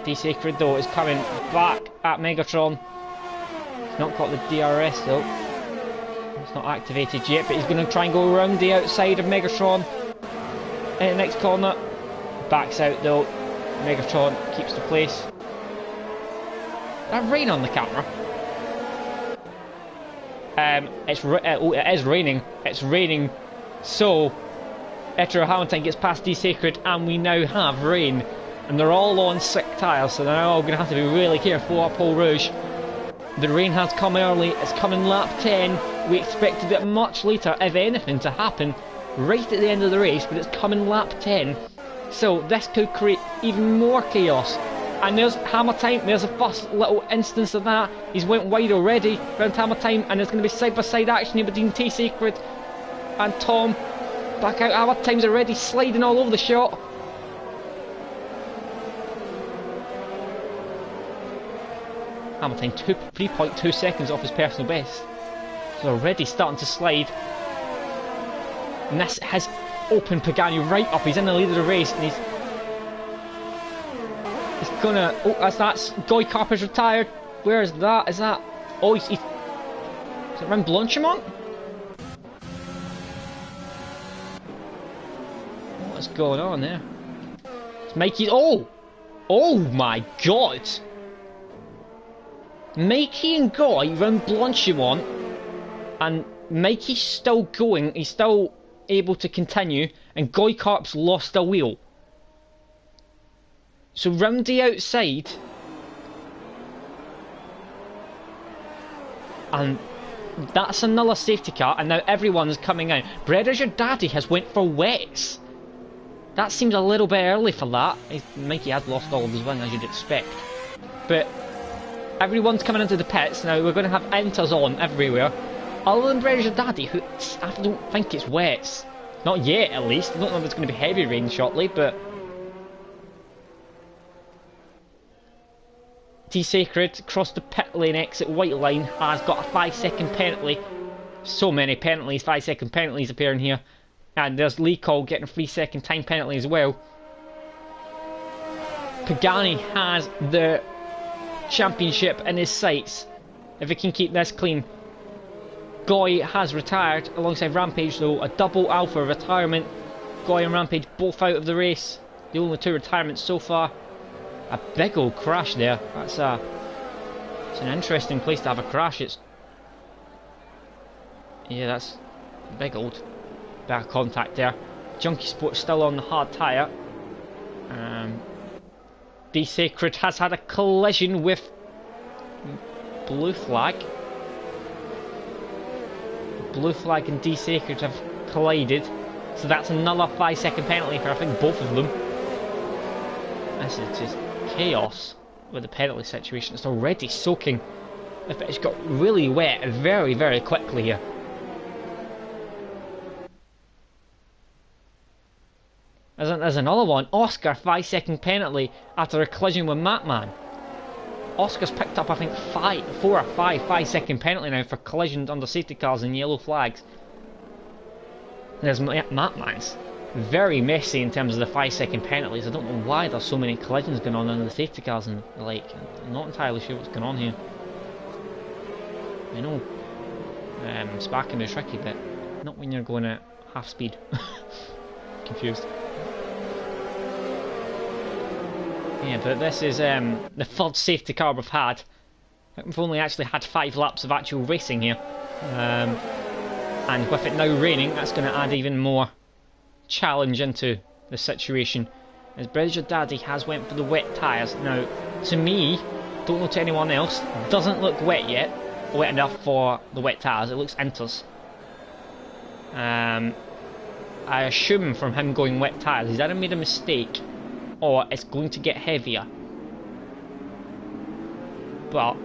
D-Sacred though is coming back at Megatron. He's not got the DRS though. It's not activated yet, but he's going to try and go around the outside of Megatron in the next corner. Backs out though. Megatron keeps the place. That rain on the camera. It is raining. It's raining. So FTRL Hamilton gets past D-Sacred, and we now have rain. And they're all on sick tyres, so they're all going to have to be really careful up Pole Rouge. The rain has come early. It's coming lap 10. We expected it much later, if anything, to happen right at the end of the race, but it's coming lap 10. So this could create even more chaos. And there's Hammer Time. There's a first little instance of that. He's went wide already around Hammer Time, and there's going to be side-by-side action here between T-Sacred and Tom. Back out. Hammer Time's already sliding all over the shot. Hammer Time 3.2 seconds off his personal best. He's already starting to slide. And this has opened Pagani right up. He's in the lead of the race, and he's gonna. Oh, that's Goy Carper's retired. Where is that? Is that? Oh, is it around Blanchimont? What's going on there? It's Mikey. Oh! Oh my god! Mikey and Goy around Blanchimont, and Mikey's still going. He's still able to continue, and Goy Carp's lost a wheel. So round the outside, and that's another safety car, and now everyone's coming out. Bread Your Daddy has went for wets. That seems a little bit early for that. Mikey has lost all of his wing, as you'd expect. But everyone's coming into the pits now. We're going to have enters on everywhere, other than Bread Your Daddy, who I don't think it's wets. Not yet, at least. I don't know if it's going to be heavy rain shortly, but T-Sacred across the pit lane exit white line has got a 5-second penalty. So many penalties, 5-second penalties appearing here. And there's Lee Cole getting a 3-second time penalty as well. Pagani has the championship in his sights if he can keep this clean. Goy has retired alongside Rampage though, a double alpha retirement. Goy and Rampage both out of the race. The only two retirements so far. A big old crash there. It's an interesting place to have a crash. Yeah, that's a big old bit of contact there. Junkie Sport's still on the hard tyre. D-Sacred has had a collision with Blue Flag. Blue Flag and D-Sacred have collided. So that's another 5-second penalty for I think both of them. This is just chaos with the penalty situation. It's already soaking. It's got really wet very, very quickly here. There's another one. Oscar, 5-second penalty after a collision with Matman. Oscar's picked up, I think, 4 or 5 5-second penalty now for collisions under safety cars and yellow flags. There's Matman's very messy in terms of the 5-second penalties. I don't know why there's so many collisions going on under the safety cars and the like. I'm not entirely sure what's going on here. I know sparking is tricky, but not when you're going at half speed. Confused. Yeah, but this is the third safety car we've had. We've only actually had 5 laps of actual racing here. And with it now raining, that's going to add even more challenge into the situation. As Bread Your Daddy has went for the wet tyres. Now, to me, don't know to anyone else. Doesn't look wet yet. Wet enough for the wet tyres. It looks enters. I assume from him going wet tyres, he's either made a mistake or it's going to get heavier. But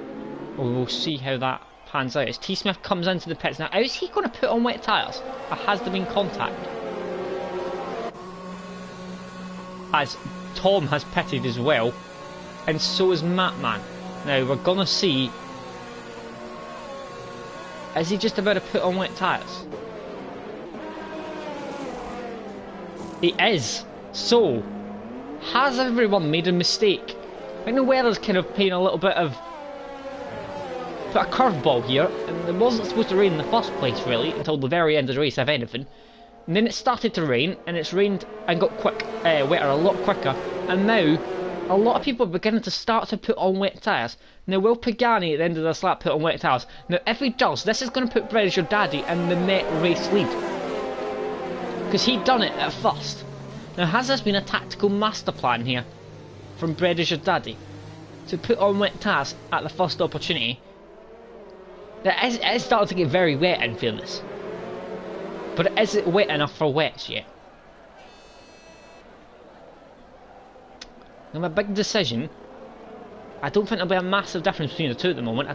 we will see how that pans out. As T Smith comes into the pits now, how is he going to put on wet tyres? Or has there been contact? As Tom has pitted as well, and so is Matman. Now we're gonna see. Is he just about to put on wet tyres? He is. So, has everyone made a mistake? I think the weather's kind of playing a little bit of a curveball here, and it wasn't supposed to rain in the first place really until the very end of the race, if anything. And then it started to rain, and it's rained and got wetter a lot quicker, and now a lot of people are beginning to start to put on wet tyres. Now, will Pagani at the end of this lap put on wet tyres? Now, if he does, this is going to put British Daddy in the net race lead. Because he'd done it at first. Now, has this been a tactical master plan here from British Daddy to put on wet tyres at the first opportunity? It is starting to get very wet in fairness. But is it wet enough for wets yet? Now, my big decision, I don't think there'll be a massive difference between the two at the moment.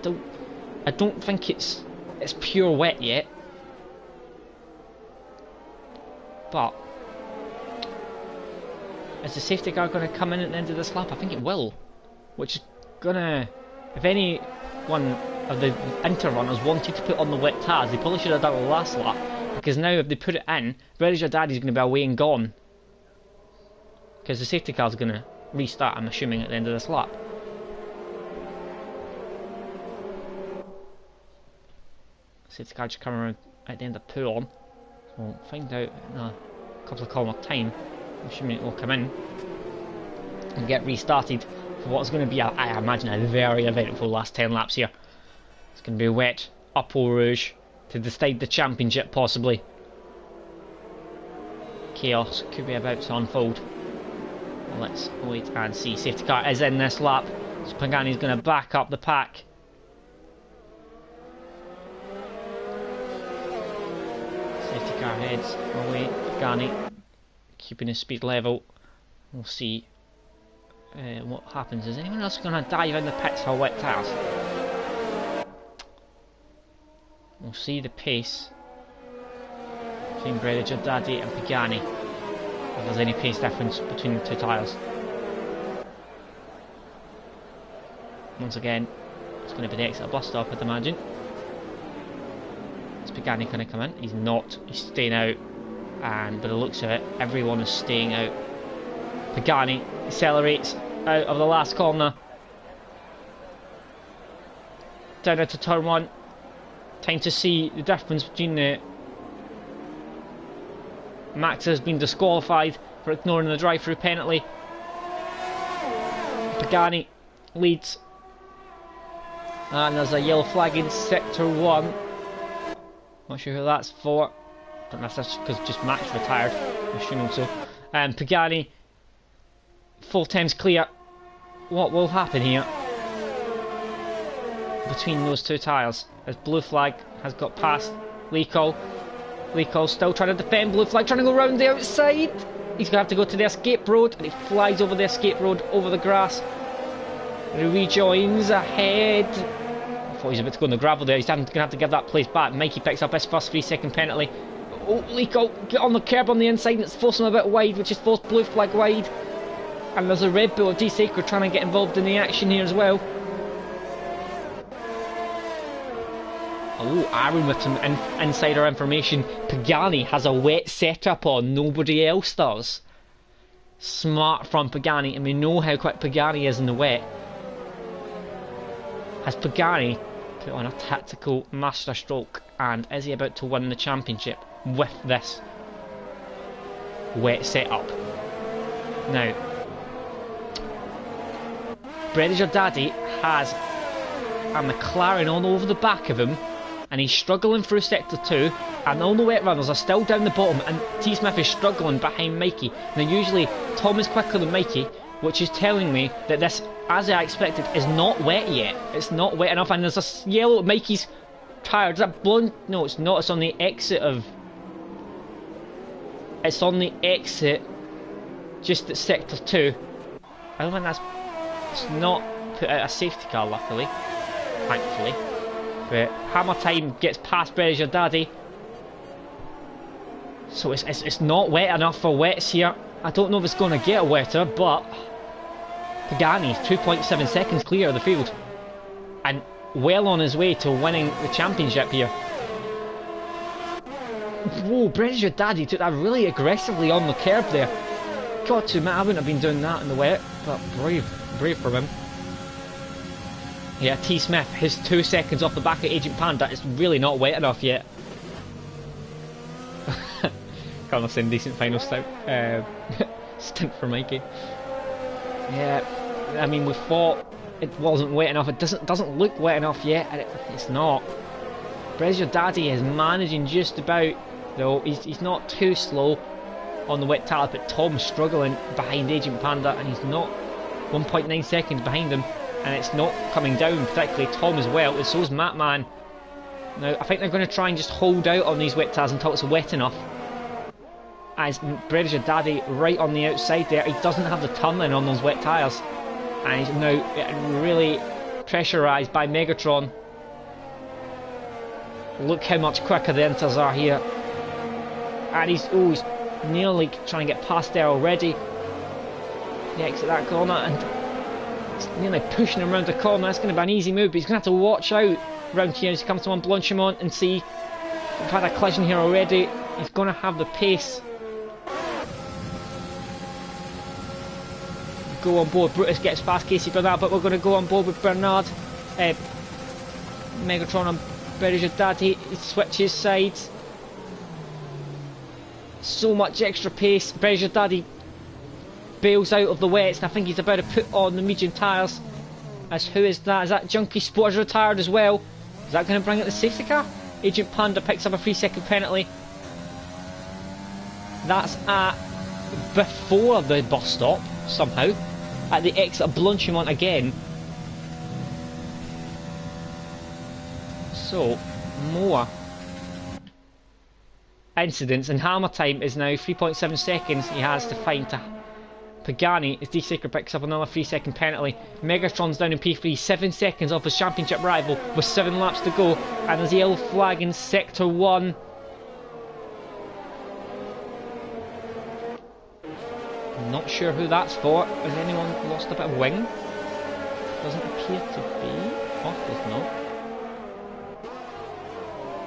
I don't think it's pure wet yet. But is the safety car going to come in at the end of this lap? I think it will. Which is gonna, if any one of the Inter runners wanted to put on the wet tyres, they probably should have done it last lap. Because now if they put it in, British Daddy's going to be away and gone. Because the safety car's going to restart, I'm assuming, at the end of this lap. Safety car just coming around at the end of pull on. We'll find out in a couple of kilometre time. I'm assuming it will come in and get restarted for what's going to be, I imagine, a very eventful last 10 laps here. It's going to be wet, up Eau Rouge, to decide the championship possibly. Chaos could be about to unfold. Well, let's wait and see. Safety car is in this lap, so Pagani's going to back up the pack. Safety car heads away. Pagani keeping his speed level. We'll see what happens. Is anyone else going to dive in the pits for wet tyres? We'll see the pace between Brediger Daddy and Pagani, if there's any pace difference between the two tyres. Once again, it's going to be the exit bus stop, I'd imagine. Is Pagani going to come in? He's not. He's staying out, and by the looks of it, everyone is staying out. Pagani accelerates out of the last corner, down into turn 1. Time to see the difference between the Max has been disqualified for ignoring the drive-through penalty. Pagani leads, and there's a yellow flag in sector 1. Not sure who that's for. Don't know if that's because just Max retired. I'm assuming so. Pagani, full time's clear. What will happen here between those two tyres? As blue flag has got past Lico. Lico still trying to defend. Blue flag trying to go round the outside. He's going to have to go to the escape road, and he flies over the escape road, over the grass. And he rejoins ahead. I thought he was about to go on the gravel there. He's going to have to give that place back. Mikey picks up his first 3-second penalty. Oh, Lico, get on the curb on the inside, and it's forcing him a bit wide, which is forced blue flag wide. And there's a Red Bull of D Sacred trying to get involved in the action here as well. Oh, Aaron with some insider information. Pagani has a wet setup on, nobody else does. Smart from Pagani, and we know how quick Pagani is in the wet. Has Pagani put on a tactical masterstroke, and is he about to win the championship with this wet setup? Now, Brediger Daddy has a McLaren all over the back of him, and he's struggling through sector 2, and all the wet runners are still down the bottom, and T Smith is struggling behind Mikey. Now usually Tom is quicker than Mikey, which is telling me that this, as I expected, is not wet yet. It's not wet enough, and there's a yellow Mikey's tyre. Is that blonde? No, it's not. It's on the exit of... It's on the exit, just at sector 2. I don't think that's... It's not put out a safety car, luckily. Thankfully. But Hammer Time gets past British Your Daddy. So it's not wet enough for wets here. I don't know if it's going to get wetter, but... Pagani's 2.7 seconds clear of the field. And well on his way to winning the championship here. Whoa, British Your Daddy took that really aggressively on the curb there. Got to admit, I wouldn't have been doing that in the wet, but brave from him. Yeah, T. Smith, his 2 seconds off the back of Agent Panda. It's really not wet enough yet. Can't I say decent final stint for Mikey. Yeah, I mean, we thought it wasn't wet enough. It doesn't look wet enough yet, and it's not. British Your Daddy is managing just about, though. He's not too slow on the wet tire, but Tom's struggling behind Agent Panda, and he's not 1.9 seconds behind him, and it's not coming down, particularly Tom as well, and so is Matman. Now, I think they're going to try and just hold out on these wet tires until it's wet enough. As British Your Daddy right on the outside there, he doesn't have the turn-in on those wet tyres, and he's now getting really pressurised by Megatron. Look how much quicker the inters are here, and he's nearly trying to get past there already. He exits that corner and it's nearly pushing him around the corner. That's going to be an easy move, but he's going to have to watch out around here as he comes to Blanchimont and see we've had a collision here already. He's going to have the pace. Go on board. Brutus gets past Casey Bernard, but we're going to go on board with Bernard. Megatron and British Your Daddy. He switches sides. So much extra pace. British Your Daddy bails out of the wets, and I think he's about to put on the medium tyres. As who is that? Is that Junkie Sports retired as well? Is that going to bring out the safety car? Agent Panda picks up a 3-second penalty. That's at before the bus stop, somehow. At the exit of Blanchimont again. So, more incidents, and Hammer Time is now 3.7 seconds he has to find to Pagani as D-Saker picks up another 3-second penalty. Megatron's down in P3, 7 seconds off his championship rival with 7 laps to go, and there's a yellow flag in sector 1. Not sure who that's for. Has anyone lost a bit of wing? Doesn't appear to be. Off is not.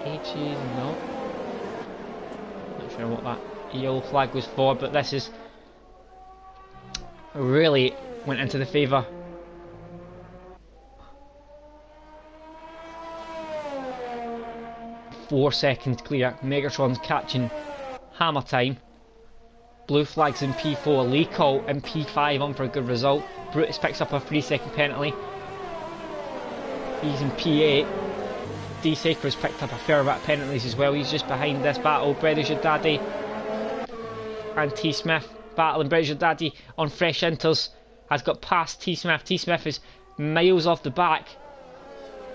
HE is not. Not sure what that yellow flag was for, but this is really went into the favour. Four seconds clear. Megatron's catching Hammer Time. Blue flags in P4, Lee call in P5 on for a good result. Brutus picks up a 3-second penalty. He's in P8. D-Saker has picked up a fair amount of penalties as well. He's just behind this battle. British Your Daddy and T. Smith battling. British Your Daddy on fresh inters has got past T. Smith. T. Smith is miles off the back.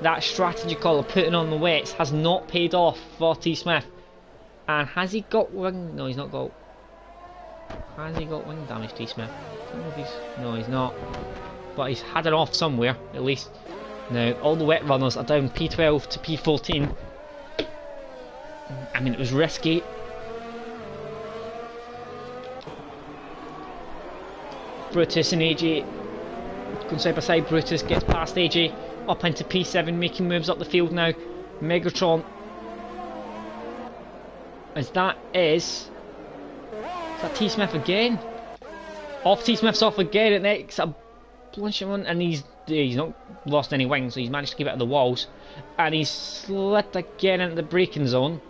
That strategy call of putting on the wets has not paid off for T. Smith. And has he got wing? No, he's not got. Has he got wing damage, T. Smith? I don't know if he's... No, he's not. But he's had it off somewhere, at least. Now, all the wet runners are down P12 to P14. I mean, it was risky. Brutus and AJ going side by side. Brutus gets past AJ up into P7, making moves up the field now. Megatron. As that is... Is that T. Smith again? Off T. Smith's off again at next. Blanchimont, and he's not lost any wings, so he's managed to keep it at the walls. And he's slid again into the braking zone.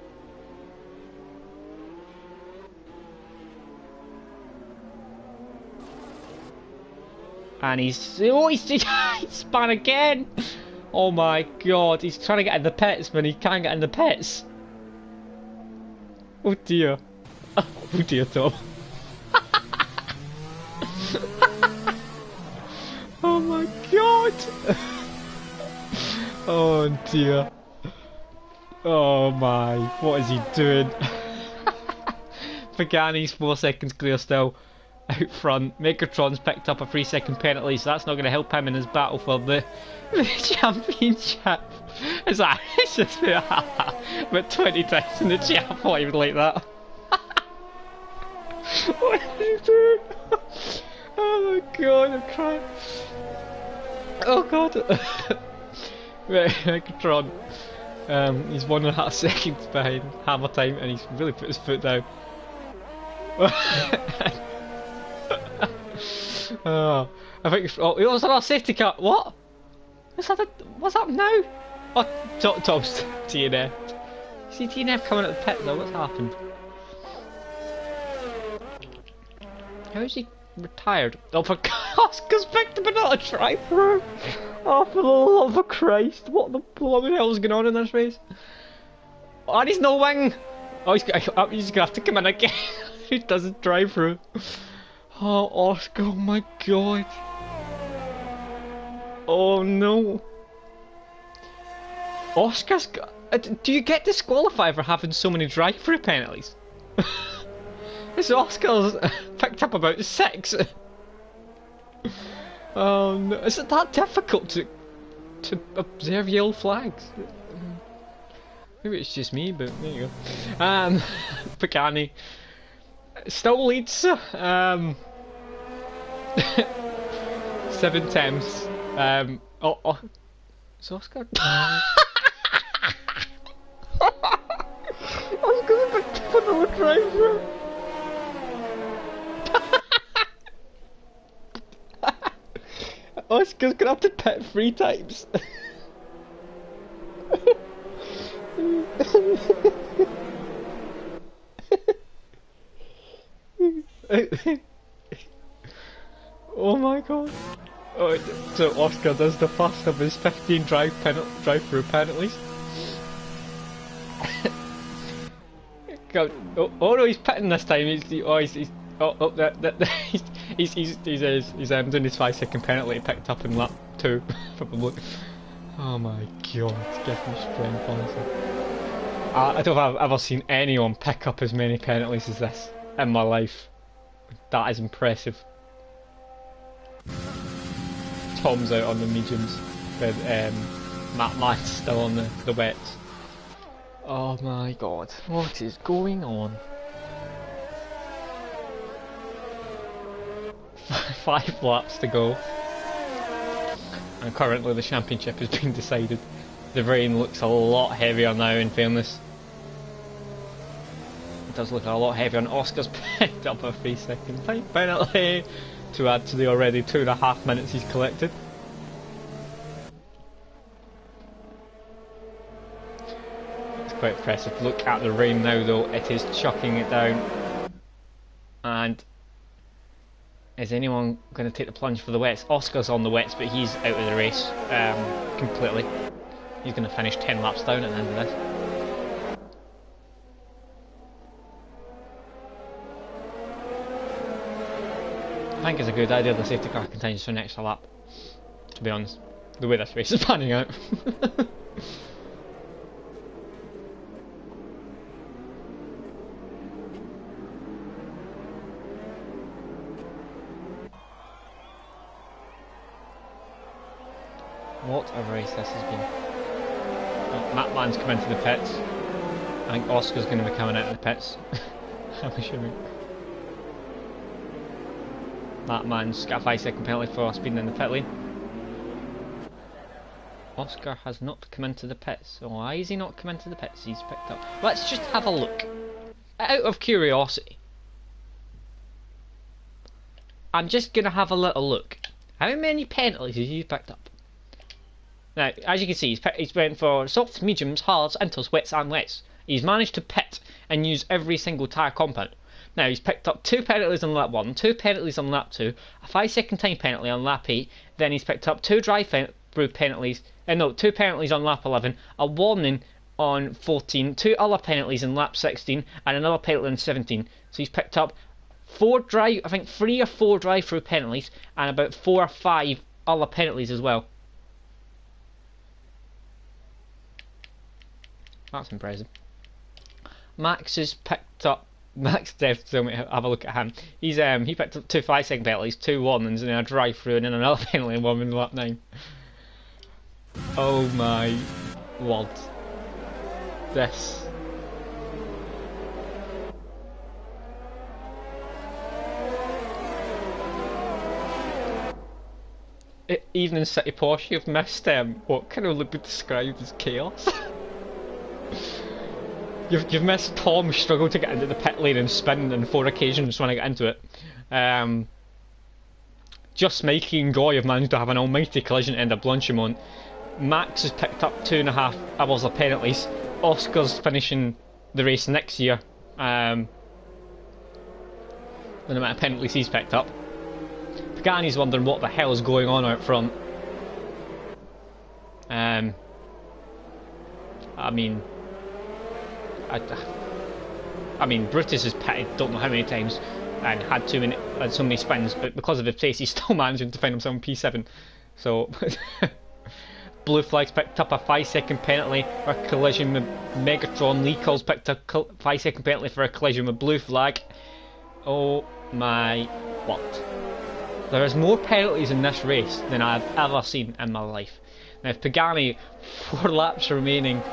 And he's spun again. Oh my god, he's trying to get in the pits, but he can't get in the pits. Oh dear. Oh dear, Tom. god! Oh dear. Oh my, what is he doing? Pagani's 4 seconds clear still out front. Megatron's picked up a 3-second penalty, so that's not going to help him in his battle for the championship. It's just been about 20 times in the chat. I thought he would like that. What are you doing? Oh my god, I'm crying. Oh god. Right, Megatron. He's 1.5 seconds behind Hammer Time, and he's really put his foot down. Oh, I think it was our safety car. What? What's that now? Oh, Tom's TNF. See TNF coming at the pit though. What's happened? How is he retired? Oh, for Oscar's picked up another drive-through. Oh, for the love of Christ! What the hell is going on in this race? Oh, and he's no wing. Oh, he's gonna have to come in again. He doesn't drive through. Oh, Oscar! Oh my god! Oh no! Oscar's got. Do you get disqualified for having so many drive-through penalties? This Oscar's picked up about 6. Oh no! Is it that difficult to observe yellow flags? Maybe it's just me, but there you go. Pagani still leads. 7 tenths. Oh, it's Oscar. Oscar's picked up another drive-through. Oscar's gonna have to pit 3 times. Oh my god. Oh, so Oscar does the first of his 15 drive-through penalties. God, oh no, he's pitting this time. He's doing his 5-second penalty picked up in lap 2, probably. Oh my god, give me strength, honestly. I don't think I've ever seen anyone pick up as many penalties as this in my life. That is impressive. Tom's out on the mediums, but Matt's still on the wets. Oh my god, what is going on? 5 laps to go, and currently the championship has been decided. The rain looks a lot heavier now, in fairness. It does look a lot heavier, and Oscar's picked up a 3-second time penalty to add to the already 2.5 minutes he's collected. It's quite impressive. Look at the rain now though, it is chucking it down. And is anyone going to take the plunge for the wets? Oscar's on the wets, but he's out of the race completely. He's going to finish 10 laps down at the end of this. I think it's a good idea the safety car continues for an extra lap, to be honest, the way this race is panning out. What a race this has been. Oh, Matt Man's come into the pits. I think Oscar's going to be coming out of the pits. I'm assuming. That man's got a 5-second penalty for speeding in the pit lane. Oscar has not come into the pits. So why is he not come into the pits? He's picked up. Let's just have a look. Out of curiosity, I'm just going to have a little look. How many penalties has he picked up? Now, as you can see, he's went for softs, mediums, hards, inters, wets and wets. He's managed to pit and use every single tyre compound. Now, he's picked up 2 penalties on lap 1, 2 penalties on lap 2, a 5-second time penalty on lap 8, then he's picked up 2 drive-through penalties, 2 penalties on lap 11, a warning on 14, 2 other penalties in lap 16, and another penalty in 17. So he's picked up 3 or 4 drive-through penalties, and about 4 or 5 other penalties as well. That's impressive. Max has picked up. Max Dev told me to have a look at him. He picked up 2 5-second penalties, 2 warnings, and then a drive through, and then another penalty and 1 in lap 9. Oh my lord. This. Even in City Porsche, you've missed what can only be described as chaos. You've missed Tom struggle to get into the pit lane and spin on 4 occasions when I get into it. Just Mikey and Goy have managed to have an almighty collision in the Blanchimont. Max has picked up 2.5 hours of penalties. Oscar's finishing the race next year. The amount of penalties he's picked up. Pagani's wondering what the hell is going on out front. I mean, Brutus has pitted don't know how many times and had so many spins, but because of his pace, he's still managing to find himself in P7. So, Blue Flag's picked up a 5-second penalty for a collision with Megatron. Lee Cole's picked up a 5-second penalty for a collision with Blue Flag. Oh my word. There is more penalties in this race than I've ever seen in my life. Now, if Pagani, 4 laps remaining,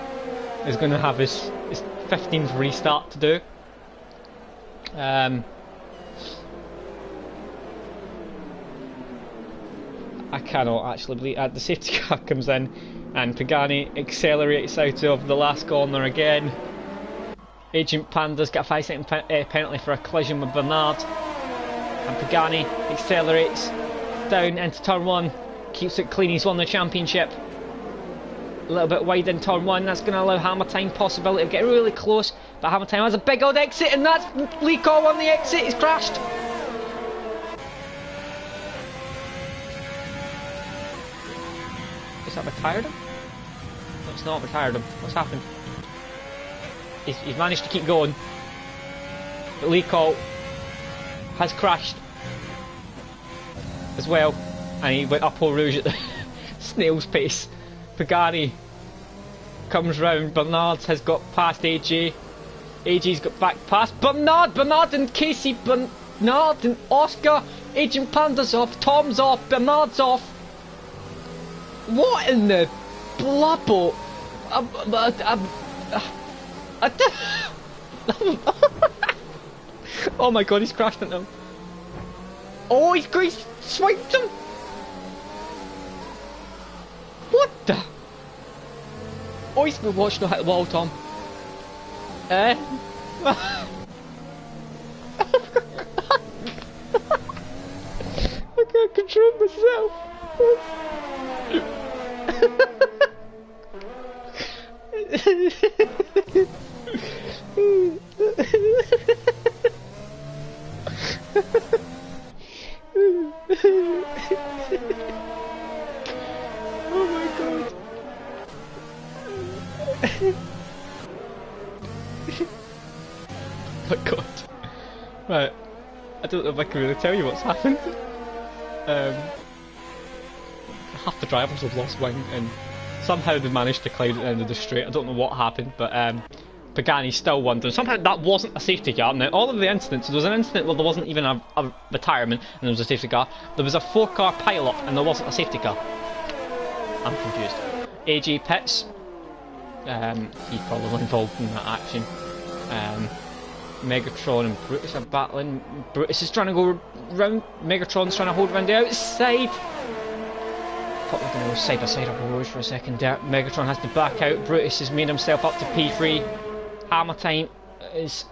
is going to have his 15th restart to do, I cannot actually believe the safety car comes in and Pagani accelerates out of the last corner again. Agent Panda's got a 5-second penalty for a collision with Bernard, and Pagani accelerates down into turn 1, keeps it clean. He's won the championship. A little bit wide in turn 1, that's going to allow Hammer Time possibility of getting really close, but Hammer Time has a big old exit, and that's Lee Cole on the exit. He's crashed. Is that retired him? No, it's not retired him. What's happened? He's managed to keep going, but Lee Cole has crashed as well, and he went up Eau Rouge at the snail's pace. Pagani comes round. Bernard has got past AJ. AJ's got back past Bernard. Bernard and Casey. Bernard and Oscar. Agent Panda's off. Tom's off. Bernard's off. What in the blubbo? Oh my god, he's crashed into him. Oh, he's swiped him. What the? Oh, he's been watching hit the wall, Tom. I can't control myself. Oh my god. Oh god. Right. I don't know if I can really tell you what's happened. Half the drivers have lost wing and somehow they've managed to climb at the end of the straight. I don't know what happened, but Pagani's still wondering. Somehow that wasn't a safety car. Now, all of the incidents, there was an incident where there wasn't even a retirement and there was a safety car. There was a 4-car pile-up and there wasn't a safety car. I'm confused. AJ pits. He's probably involved in that action. Megatron and Brutus are battling. Brutus is trying to go round. Megatron's trying to hold around the outside. Thought we were going to go side by side up the road for a second there. Megatron has to back out. Brutus has made himself up to P3. Hammer Time is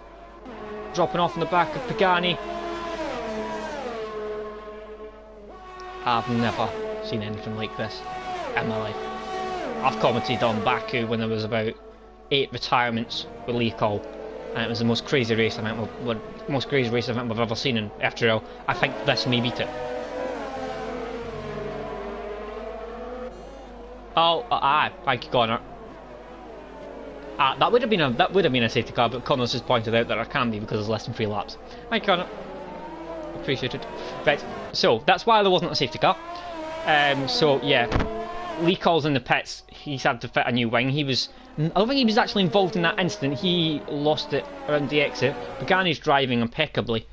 dropping off in the back of Pagani. I've never seen anything like this in my life. I've commented on Baku when there was about 8 retirements with Lee Cole, and it was the most crazy race event we've ever seen in FTRL. I think this may beat it. Oh, thank you, Connor. That would have been a safety car, but Connor's just pointed out that it can be because there's less than 3 laps. Thank you, Connor. Appreciated. Right, so that's why there wasn't a safety car. So yeah, Lee calls in the pits. He's had to fit a new wing. I don't think he was actually involved in that incident. He lost it around the exit. Pagani's driving impeccably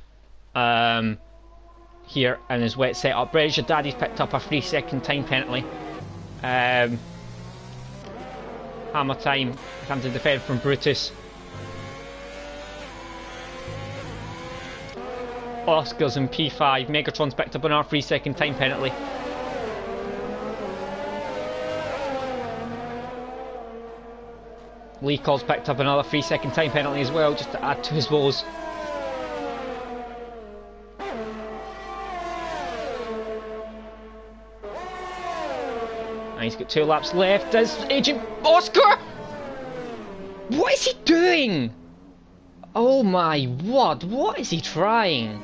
here in his wet setup. British Daddy's picked up a 3-second time penalty. Hammer time trying to defend from Brutus. Oscar's in P5. Megatron's picked up another 3-second time penalty. Lee Call's picked up another 3-second time penalty as well, just to add to his woes. And he's got 2 laps left. Does Agent Oscar? What is he doing? Oh my word, what is he trying?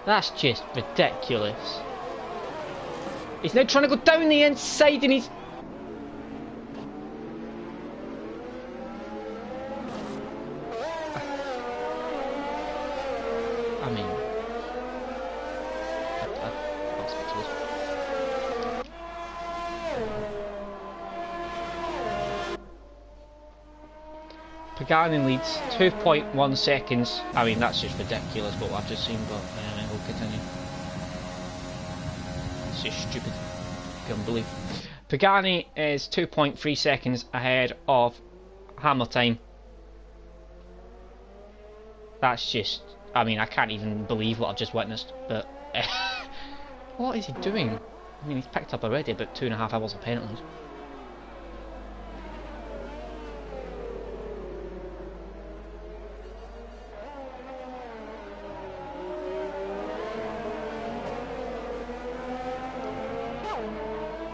That's just ridiculous. He's now trying to go down the inside and he's... I mean... Pagani leads 2.1 seconds. I mean, that's just ridiculous what I've just seen, but we'll continue. It's just stupid. Can't believe. Pagani is 2.3 seconds ahead of Hammer time. That's just... I mean, I can't even believe what I've just witnessed, but... what is he doing? I mean, he's picked up already about 2.5 hours of penalties.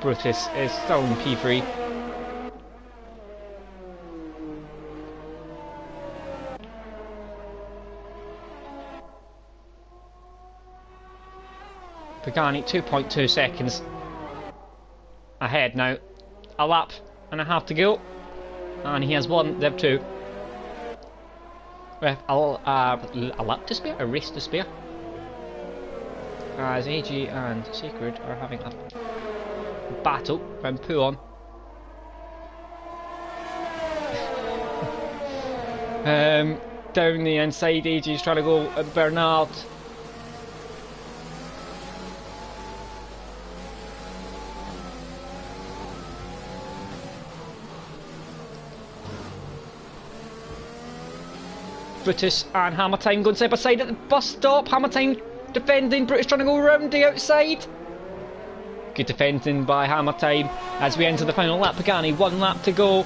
Brutus is still in P3. Pagani 2.2 seconds ahead now. A lap and a half to go, and he has won Div 2 with a lap to spare, a race to spare, as AG and Sacred are having a battle and pull on. Down the inside, AG's trying to go at Bernard. Brutus and Hammer time going side by side at the bus stop. Hammer time defending, Brutus trying to go around the outside. Good defending by Hammer time as we enter the final lap. Pagani, 1 lap to go.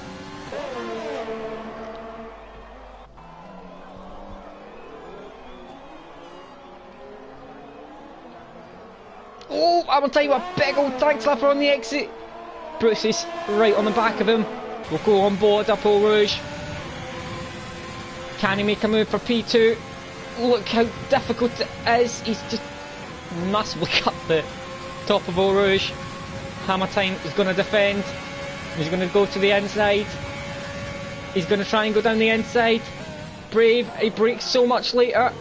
Oh, Hammer time, a big old tank slapper on the exit. Brutus is right on the back of him. We'll go on board up Eau Rouge. Can he make a move for P2? Look how difficult it is. He's just massively cut the top of Eau Rouge. Hammer time is going to defend. He's going to go to the inside. He's going to try and go down the inside. Brave, he brakes so much later.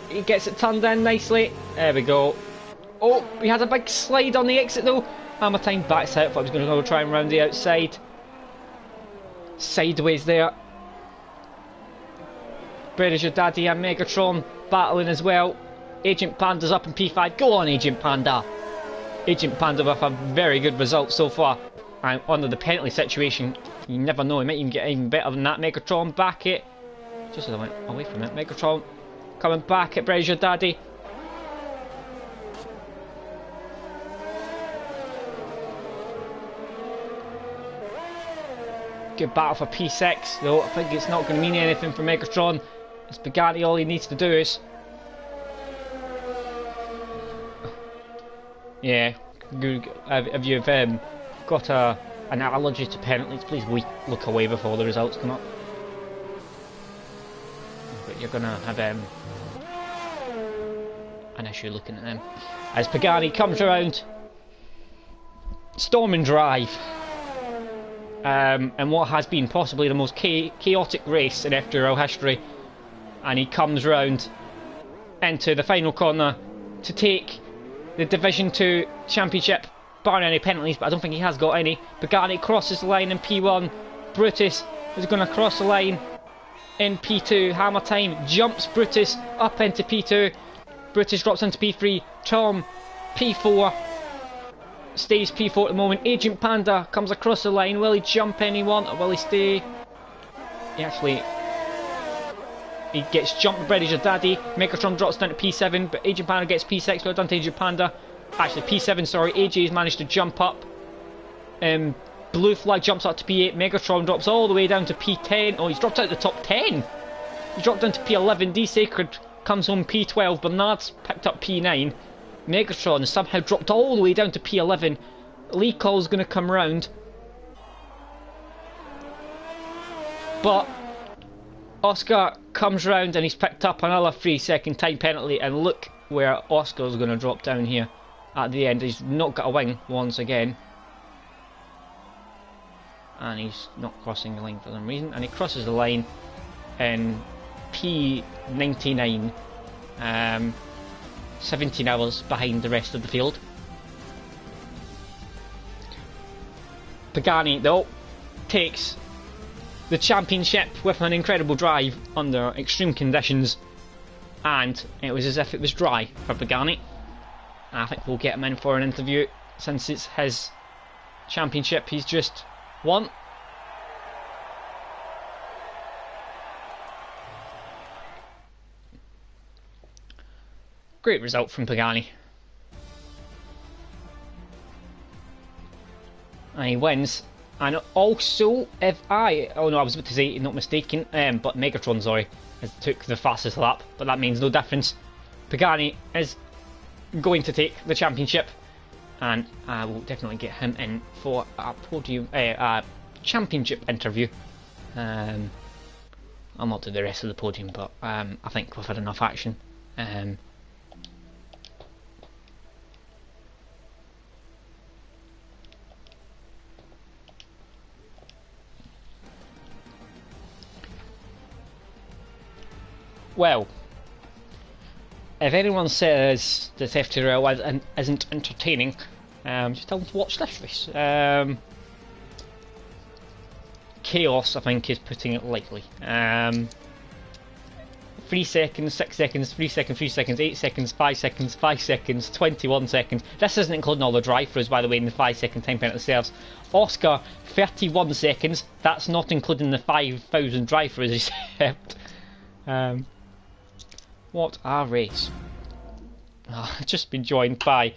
He gets it turned in nicely. There we go. Oh, he had a big slide on the exit though. Hammer time backs out, but he's going to go try and round the outside. Sideways there. British Your Daddy and Megatron battling as well. Agent Panda's up in P5. Go on, Agent Panda. Agent Panda with a very good result so far. And under the penalty situation, you never know, he might even get even better than that. Megatron back it. Just as I went away from it. Megatron coming back at British Your Daddy. Good battle for P6, though I think it's not going to mean anything for Megatron. It's Pagani, all he needs to do is... Yeah, if you've got an allergy to penalties, please look away before the results come up. But you're going to have an issue looking at them. As Pagani comes around, Storm and Drive. And what has been possibly the most chaotic race in FTRL history, and he comes round into the final corner to take the Division 2 Championship, barring any penalties, but I don't think he has got any. Pagani crosses the line in P1. Brutus is going to cross the line in P2. Hammer time, jumps Brutus up into P2. Brutus drops into P3. Tom, P4. Stays P4 at the moment. Agent Panda comes across the line. Will he jump anyone or will he stay? He gets jumped by Bredish Daddy. Megatron drops down to P7, but Agent Panda gets P6. Well done to Agent Panda. Actually, P7, sorry. AJ's managed to jump up. Blue Flag jumps up to P8. Megatron drops all the way down to P10. Oh, he's dropped out the top 10. He dropped down to P11. D Sacred comes home P12. Bernard's picked up P9. Megatron has somehow dropped all the way down to P11. Lee Call's going to come round. But Oscar comes round and he's picked up another 3-second time penalty. And look where Oscar's going to drop down here at the end. He's not got a wing once again. And he's not crossing the line for some reason. And he crosses the line in P99. 17 hours behind the rest of the field. Pagani, though, takes the championship with an incredible drive under extreme conditions, and it was as if it was dry for Pagani. I think we'll get him in for an interview since it's his championship he's just won. Great result from Pagani. And he wins. And also, I was about to say, not mistaken, but Megatron, sorry, has took the fastest lap, but that means no difference. Pagani is going to take the championship, and I will definitely get him in for a podium, a championship interview. I'll not do the rest of the podium, but I think we've had enough action. Well, if anyone says that FTRL isn't entertaining, just tell them to watch this race. Chaos, I think, is putting it lightly. 3 seconds, 6 seconds, 3 seconds, 3 seconds, 8 seconds, 5 seconds, 5 seconds, 21 seconds. This isn't including all the drive-throughs, by the way, in the 5-second time penalty serves. Oscar, 31 seconds. That's not including the 5,000 drive-throughs he served. What a race. I've just been joined by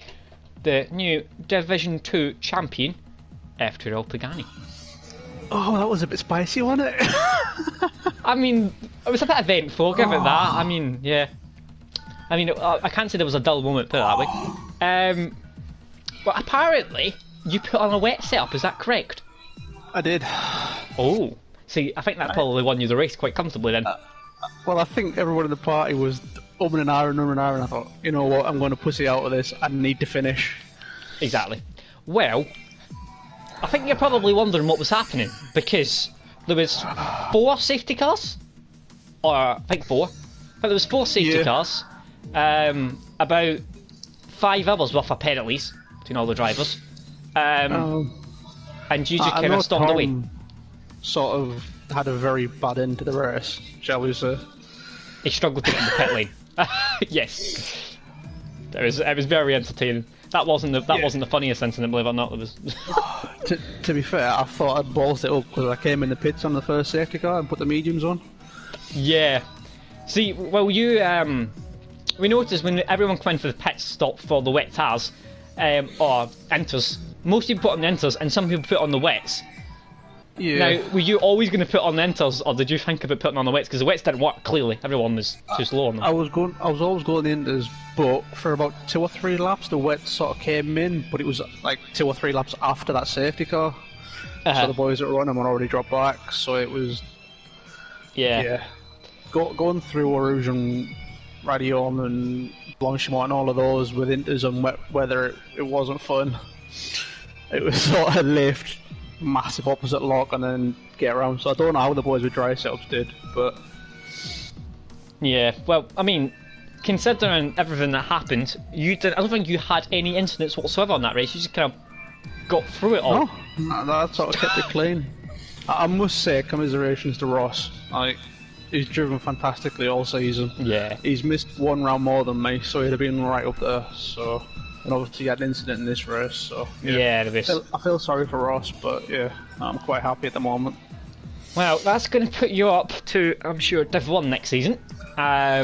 the new Division 2 champion, FTRL Pagani. Oh, that was a bit spicy, wasn't it? I mean, it was a bit eventful, give it that. I mean, yeah. I mean, I can't say there was a dull moment, put it that way. But apparently, you put on a wet setup, is that correct? I did. Oh. See, I think that probably won you the race quite comfortably then. Well, I think everyone in the party was umming and ahhing, and I thought, you know what, I'm going to pussy out of this. I need to finish. Exactly. Well, I think you're probably wondering what was happening, because there was 4 safety cars, or I think 4. But there was 4 safety cars, about 5 hours worth of penalties between all the drivers, and you just kind of stormed away. Sort of had a very bad end to the race, shall we say. He struggled to get in the pit lane. Yes, it was very entertaining. That wasn't the funniest incident, believe it or not. It was. to be fair, I thought I'd balls it up because I came in the pits on the first safety car and put the mediums on. Yeah. See, well, we noticed when everyone came in for the pit stop for the wet tires, or inters, most people put on the inters and some people put on the wets. Yeah. Now, were you always going to put on the inters, or did you think about putting on the wets? Because the wets didn't work, clearly. Everyone was too slow on them. I was always going the inters, but for about 2 or 3 laps, the wets sort of came in, but it was like 2 or 3 laps after that safety car. So the boys that were on them had already dropped back, so it was... Yeah. Going through Rouge and Radion and Blanchimont and all of those with inters and wet weather, it wasn't fun. It was sort of lift, massive opposite lock, and then get around. So I don't know how the boys with dry setups did, but... Yeah, well, I mean, considering everything that happened, I don't think you had any incidents whatsoever on that race. You just kind of got through it all. No, that sort of kept it clean. I must say, commiserations to Ross. He's driven fantastically all season. Yeah. He's missed one round more than me, so he'd have been right up there. So, and obviously he had an incident in this race. So yeah, I feel sorry for Ross, but yeah, I'm quite happy at the moment. Well, that's going to put you up to, I'm sure, Div 1 next season. Are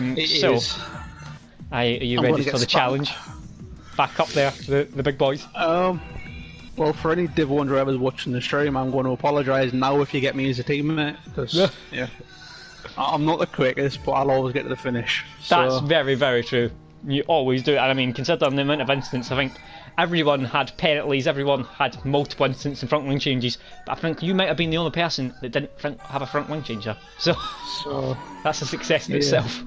you ready for the challenge? Back up there, the big boys. Well, for any Div 1 drivers watching the stream, I'm going to apologise now if you get me as a teammate, because yeah, I'm not the quickest, but I'll always get to the finish. That's very, very true. You always do. And I mean, considering the amount of incidents, I think everyone had penalties, everyone had multiple incidents and front wing changes, but I think you might have been the only person that didn't have a front wing changer. So that's a success in itself.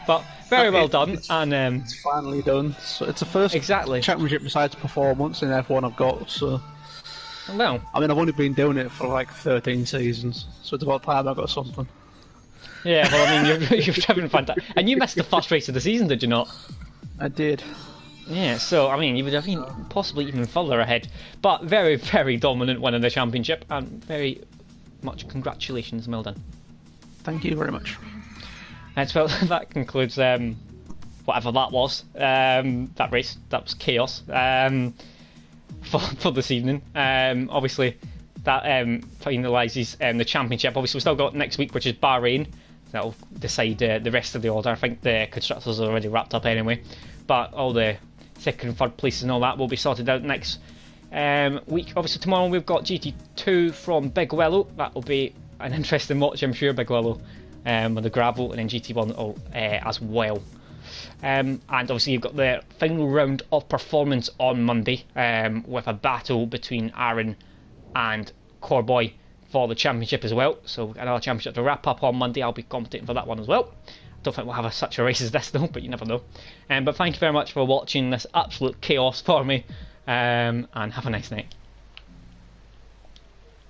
But very well done, and it's finally done. So it's the first championship besides performance in F1 I've got. So well, I mean, I've only been doing it for like 13 seasons, so it's about time I got something. Yeah, well, I mean, you're driving fantastic, and you missed the first race of the season, did you not? I did. Yeah, so I mean, you would have been possibly even further ahead, but very, very dominant win in the championship, and very much congratulations, well done. Thank you very much. And well, that concludes whatever that was. That race, that was chaos for this evening. Obviously, that finalises the championship. Obviously, we've still got next week, which is Bahrain. That'll decide the rest of the order. I think the constructors are already wrapped up anyway, but all the second and third places and all that will be sorted out next week. Obviously, tomorrow we've got GT2 from Big Willow. That will be an interesting watch, I'm sure. Big Willow. With the gravel, and then GT1 as well. And obviously you've got the final round of performance on Monday with a battle between Aaron and Corboy for the championship as well. So another championship to wrap up on Monday. I'll be commentating for that one as well. Don't think we'll have such a race as this though, but you never know. But thank you very much for watching this absolute chaos for me, and have a nice night.